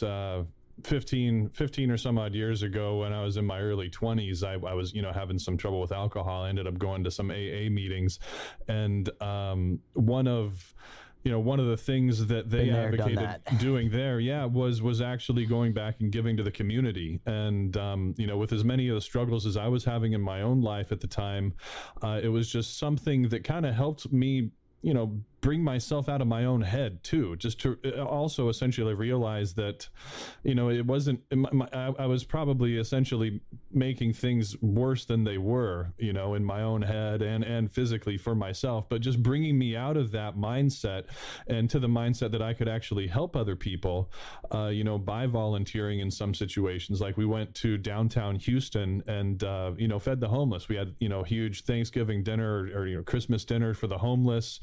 15 or some odd years ago, when I was in my early 20s, I was, having some trouble with alcohol. I ended up going to some AA meetings, and one of the things that they advocated doing there, was actually going back and giving to the community. And, with as many of the struggles as I was having in my own life at the time, it was just something that kind of helped me, bring myself out of my own head too, just to also essentially realize that, it wasn't, I was probably essentially making things worse than they were, in my own head and physically for myself, but just bringing me out of that mindset and to the mindset that I could actually help other people, by volunteering in some situations. Like we went to downtown Houston and, fed the homeless. We had, huge Thanksgiving dinner or Christmas dinner for the homeless.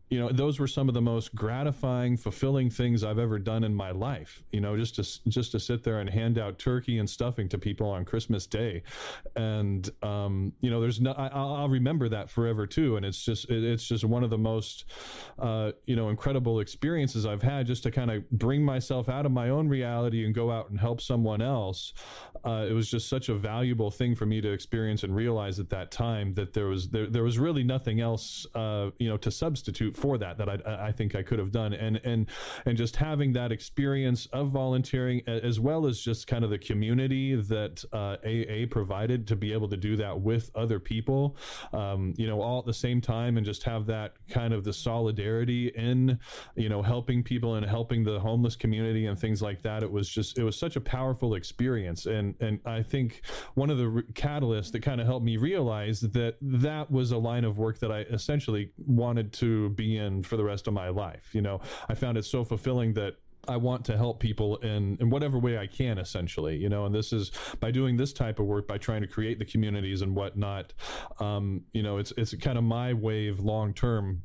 those were some of the most gratifying, fulfilling things I've ever done in my life. Just to sit there and hand out turkey and stuffing to people on Christmas Day, and I'll remember that forever too. And it's just one of the most incredible experiences I've had, just to kind of bring myself out of my own reality and go out and help someone else. It was just such a valuable thing for me to experience and realize at that time that there was really nothing else to substitute for that I think I could have done, and just having that experience of volunteering, as well as just kind of the community that AA provided to be able to do that with other people, all at the same time, and just have that kind of the solidarity in helping people and helping the homeless community and things like that. It was such a powerful experience, and I think one of the catalysts that kind of helped me realize that was a line of work that I essentially wanted to be in for the rest of my life. I found it so fulfilling that I want to help people in whatever way I can, essentially, and this is by doing this type of work, by trying to create the communities and whatnot. It's kind of my way of long term,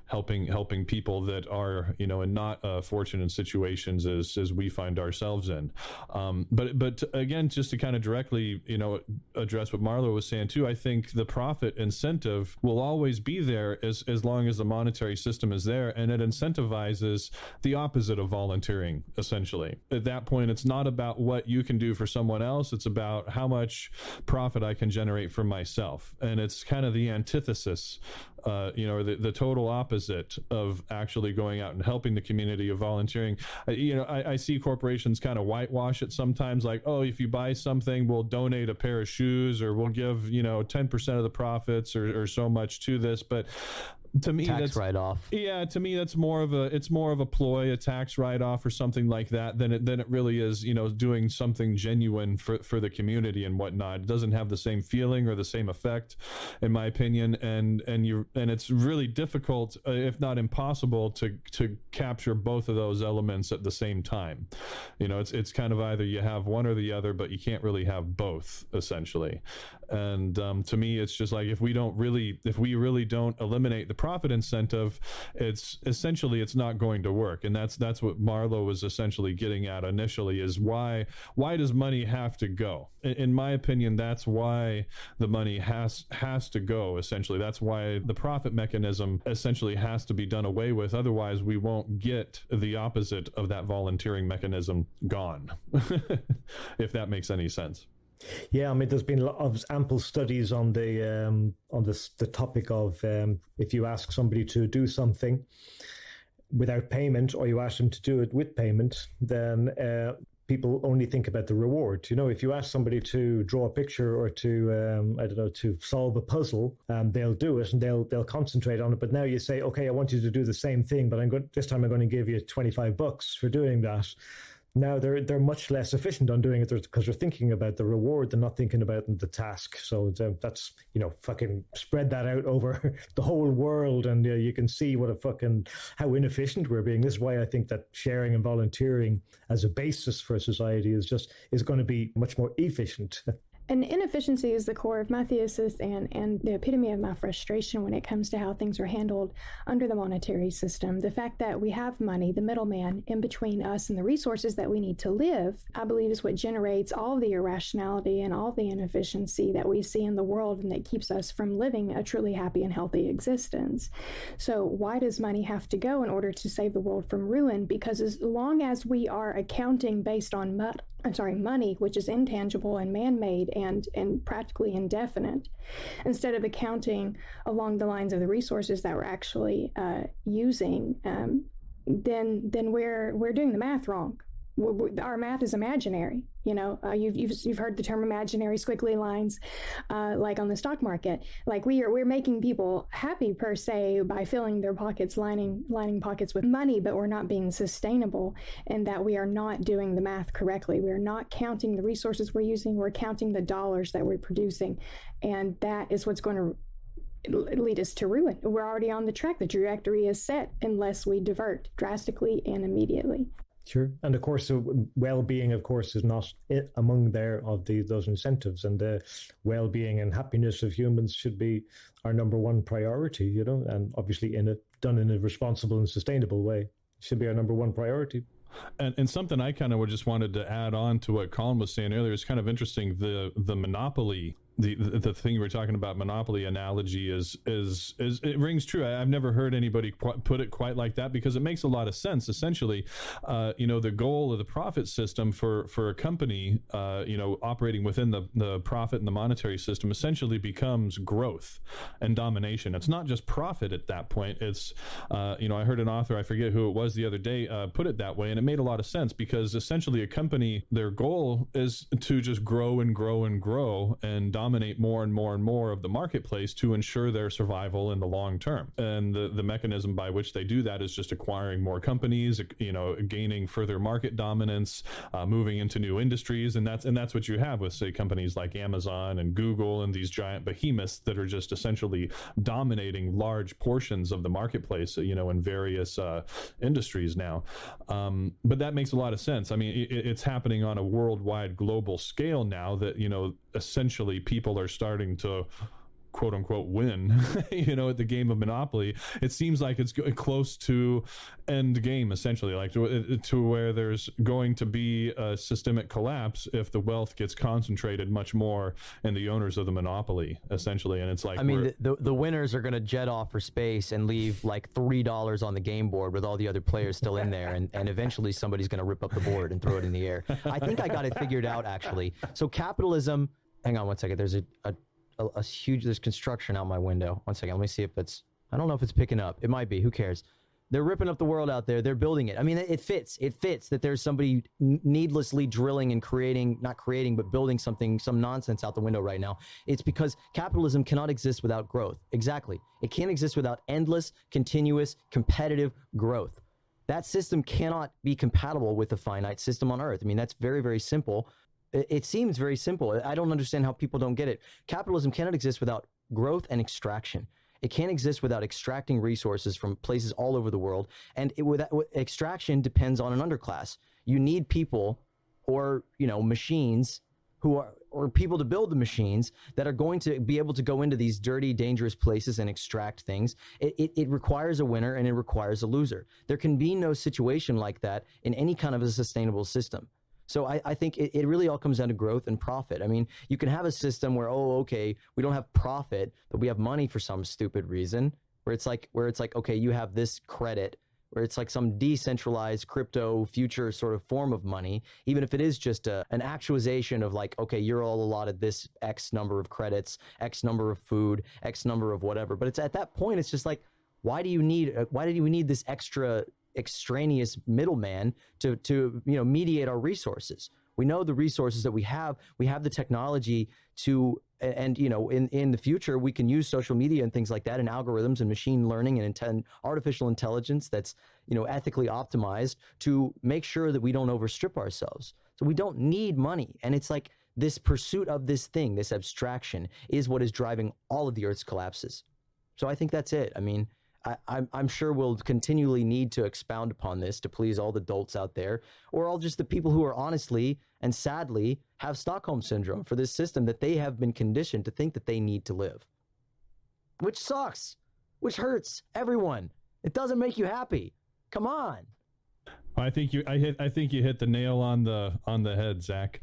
helping people that are, in not fortunate situations as we find ourselves in. But again, just to kind of directly, address what Marlo was saying too, I think the profit incentive will always be there as long as the monetary system is there, and it incentivizes the opposite of volunteering, essentially. At that point, it's not about what you can do for someone else, it's about how much profit I can generate for myself. And it's kind of the antithesis, or the total opposite of actually going out and helping the community of volunteering. I see corporations kind of whitewash it sometimes, like, oh, if you buy something, we'll donate a pair of shoes, or we'll give 10% of the profits or so much to this. But to me, tax write-off. Yeah, to me, that's more of a ploy, a tax write-off or something like that than it really is, doing something genuine for the community and whatnot. It doesn't have the same feeling or the same effect, in my opinion, and it's really difficult, if not impossible, to capture both of those elements at the same time. It's kind of either you have one or the other, but you can't really have both, essentially. And to me, it's just like, if we really don't eliminate the profit incentive, it's not going to work. And that's what Marlo was essentially getting at initially, is why does money have to go? In my opinion, that's why the money has to go, essentially. That's why the profit mechanism essentially has to be done away with. Otherwise, we won't get the opposite of that volunteering mechanism gone, if that makes any sense. Yeah, I mean, there's been a lot of ample studies on the topic of if you ask somebody to do something without payment, or you ask them to do it with payment, then people only think about the reward. If you ask somebody to draw a picture or to solve a puzzle, they'll do it and they'll concentrate on it. But now you say, okay, I want you to do the same thing, but this time I'm going to give you $25 for doing that. Now they're much less efficient on doing it because they're thinking about the reward, they're not thinking about the task. So that's fucking spread that out over the whole world, and you can see how inefficient we're being. This is why I think that sharing and volunteering as a basis for society is going to be much more efficient. And inefficiency is the core of my thesis and the epitome of my frustration when it comes to how things are handled under the monetary system. The fact that we have money, the middleman in between us and the resources that we need to live, I believe is what generates all of the irrationality and all the inefficiency that we see in the world, and that keeps us from living a truly happy and healthy existence. So why does money have to go in order to save the world from ruin? Because as long as we are accounting based on money, which is intangible and man-made and practically indefinite, instead of accounting along the lines of the resources that we're actually using, then we're doing the math wrong. Our math is imaginary. You've heard the term imaginary squiggly lines, like on the stock market. Like we're making people happy per se by filling their pockets, lining pockets with money, but we're not being sustainable, and that we are not doing the math correctly. We're not counting the resources we're using. We're counting the dollars that we're producing, and that is what's going to lead us to ruin. We're already on the track. The trajectory is set unless we divert drastically and immediately. Sure. And of course, well-being, of course, is not among those incentives. And well-being and happiness of humans should be our number one priority, and obviously done in a responsible and sustainable way should be our number one priority. And something I kind of just wanted to add on to what Colin was saying earlier is kind of interesting. The monopoly, the thing you were talking about, monopoly analogy is it rings true. I've never heard anybody put it quite like that, because it makes a lot of sense. Essentially, the goal of the profit system for a company, operating within the profit and the monetary system essentially becomes growth and domination. It's not just profit at that point. It's, I heard an author, I forget who it was the other day, put it that way, and it made a lot of sense, because essentially a company, their goal is to just grow and grow and grow and dominate more and more and more of the marketplace to ensure their survival in the long term. And the mechanism by which they do that is just acquiring more companies, gaining further market dominance, moving into new industries, and that's what you have with, say, companies like Amazon and Google and these giant behemoths that are just essentially dominating large portions of the marketplace, in various industries now. But that makes a lot of sense. I mean, it's happening on a worldwide global scale now that, essentially people are starting to quote unquote win, at the game of Monopoly. It seems like it's close to end game, essentially, like to where there's going to be a systemic collapse if the wealth gets concentrated much more in the owners of the monopoly, essentially. And it's like, the winners are going to jet off for space and leave like $3 on the game board with all the other players still in there, and eventually somebody's going to rip up the board and throw it in the air. I think I got it figured out, actually. So capitalism, hang on one second, there's a huge, there's construction out my window. One second, let me see if I don't know if it's picking up. It might be, who cares? They're ripping up the world out there. They're building it. I mean, it fits that there's somebody needlessly drilling and building some nonsense out the window right now. It's because capitalism cannot exist without growth. Exactly. It can't exist without endless, continuous, competitive growth. That system cannot be compatible with the finite system on Earth. I mean, that's very, very simple. It seems very simple. I don't understand how people don't get it. Capitalism cannot exist without growth and extraction. It can't exist without extracting resources from places all over the world. And extraction depends on an underclass. You need people or, machines or people to build the machines that are going to be able to go into these dirty, dangerous places and extract things. It requires a winner and it requires a loser. There can be no situation like that in any kind of a sustainable system. So I think it really all comes down to growth and profit. I mean, you can have a system where, we don't have profit, but we have money for some stupid reason, where it's like, okay, you have this credit, where it's like some decentralized crypto future sort of form of money, even if it is just an actualization of like, okay, you're all allotted this X number of credits, X number of food, X number of whatever. But it's at that point, it's just like, why do you need this extraneous middleman to mediate our resources? We know the resources that we have the technology to, and in the future we can use social media and things like that, and algorithms and machine learning and artificial intelligence that's ethically optimized to make sure that we don't overstrip ourselves. So we don't need money. And it's like this pursuit of this thing, this abstraction, is what is driving all of the Earth's collapses. So I think that's it. I mean, I'm sure we'll continually need to expound upon this to please all the dolts out there, or all just the people who are honestly and sadly have Stockholm Syndrome for this system that they have been conditioned to think that they need to live. Which sucks, which hurts everyone. It doesn't make you happy. Come on. I think you hit the nail on the head, Zach.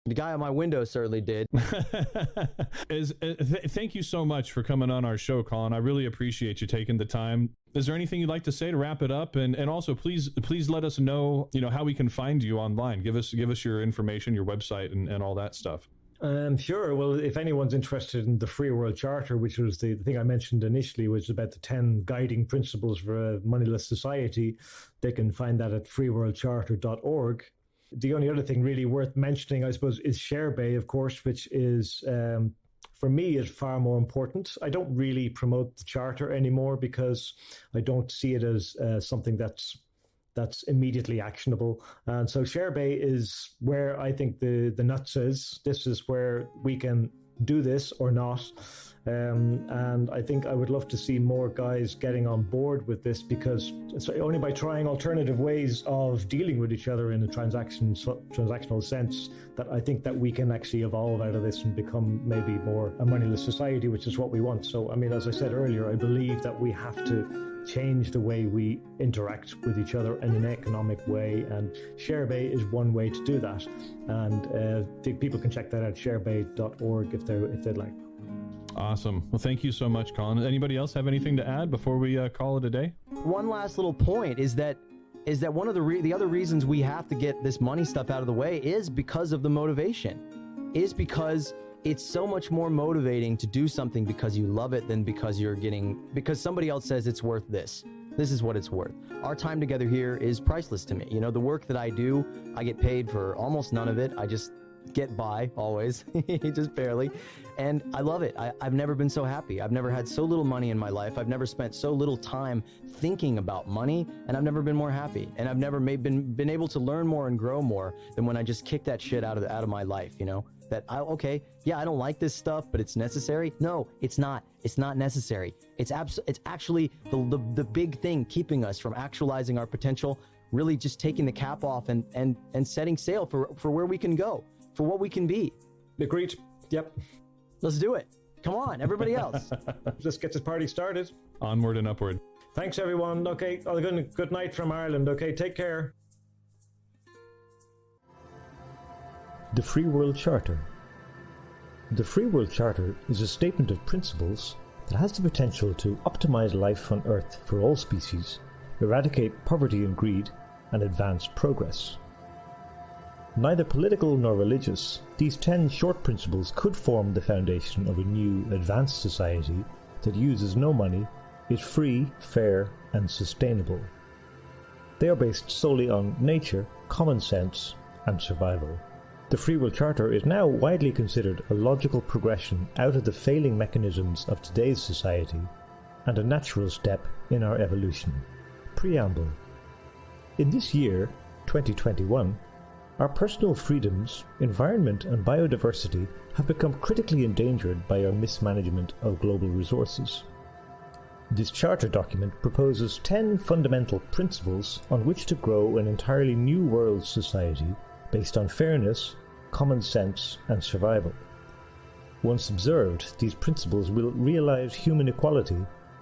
The guy on my window certainly did. Thank you so much for coming on our show, Colin. I really appreciate you taking the time. Is there anything you'd like to say to wrap it up? And also, please let us know, how we can find you online. Give us your information, your website, and all that stuff. Sure. Well, if anyone's interested in the Free World Charter, which was the thing I mentioned initially, which is about the 10 guiding principles for a moneyless society, they can find that at freeworldcharter.org. The only other thing really worth mentioning, I suppose, is ShareBay, of course, which is, for me, is far more important. I don't really promote the charter anymore because I don't see it as something that's immediately actionable. And so ShareBay is where I think the nuts is. This is where we can do this or not. And I think I would love to see more guys getting on board with this, because it's only by trying alternative ways of dealing with each other in a transactional sense that I think that we can actually evolve out of this and become maybe more a moneyless society, which is what we want. So, I mean, as I said earlier, I believe that we have to change the way we interact with each other in an economic way, and ShareBay is one way to do that. And I think people can check that out, sharebay.org, if they'd like. Awesome. Well, thank you so much, Colin. Anybody else have anything to add before we call it a day? One last little point is that one of the other reasons we have to get this money stuff out of the way is because of the motivation. Is because it's so much more motivating to do something because you love it than because because somebody else says it's worth this. This is what it's worth. Our time together here is priceless to me. You know, the work that I do, I get paid for almost none of it. I just get by always, just barely. And I love it. I've never been so happy. I've never had so little money in my life. I've never spent so little time thinking about money, and I've never been more happy. And I've never been able to learn more and grow more than when I just kicked that shit out of my life, you know? That I don't like this stuff, but it's necessary. No, it's not. It's not necessary. It's actually the big thing keeping us from actualizing our potential, really just taking the cap off and setting sail for where we can go, for what we can be. Agreed. Yep. Let's do it. Come on, everybody else. Let's get this party started. Onward and upward. Thanks, everyone. Okay, good night from Ireland. Okay, take care. The Free World Charter. The Free World Charter is a statement of principles that has the potential to optimize life on Earth for all species, eradicate poverty and greed, and advance progress. Neither political nor religious, these 10 short principles could form the foundation of a new, advanced society that uses no money, is free, fair, and sustainable. They are based solely on nature, common sense, and survival. The Free Will Charter is now widely considered a logical progression out of the failing mechanisms of today's society and a natural step in our evolution. Preamble. In this year, 2021, our personal freedoms, environment and biodiversity have become critically endangered by our mismanagement of global resources. This charter document proposes 10 fundamental principles on which to grow an entirely new world society based on fairness, common sense and survival. Once observed, these principles will realize human equality,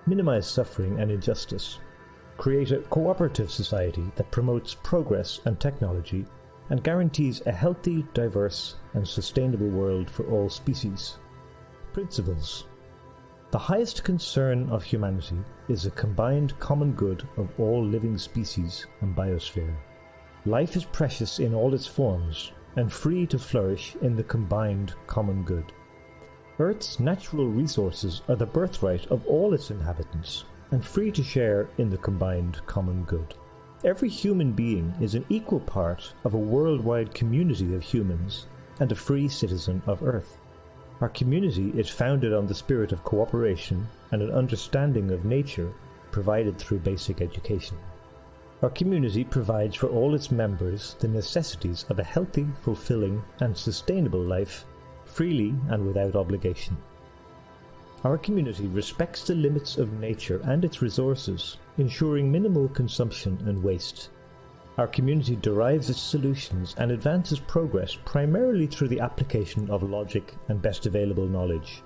minimize suffering and injustice, create a cooperative society that promotes progress and technology, and guarantees a healthy, diverse, and sustainable world for all species. Principles. The highest concern of humanity is a combined common good of all living species and biosphere. Life is precious in all its forms, and free to flourish in the combined common good. Earth's natural resources are the birthright of all its inhabitants, and free to share in the combined common good. Every human being is an equal part of a worldwide community of humans and a free citizen of Earth. Our community is founded on the spirit of cooperation and an understanding of nature provided through basic education. Our community provides for all its members the necessities of a healthy, fulfilling, and sustainable life, freely and without obligation. Our community respects the limits of nature and its resources, ensuring minimal consumption and waste. Our community derives its solutions and advances progress primarily through the application of logic and best available knowledge.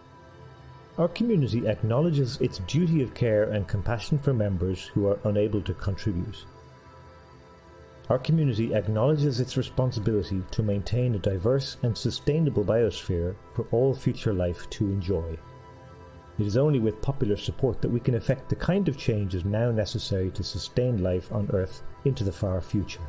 Our community acknowledges its duty of care and compassion for members who are unable to contribute. Our community acknowledges its responsibility to maintain a diverse and sustainable biosphere for all future life to enjoy. It is only with popular support that we can effect the kind of changes now necessary to sustain life on Earth into the far future.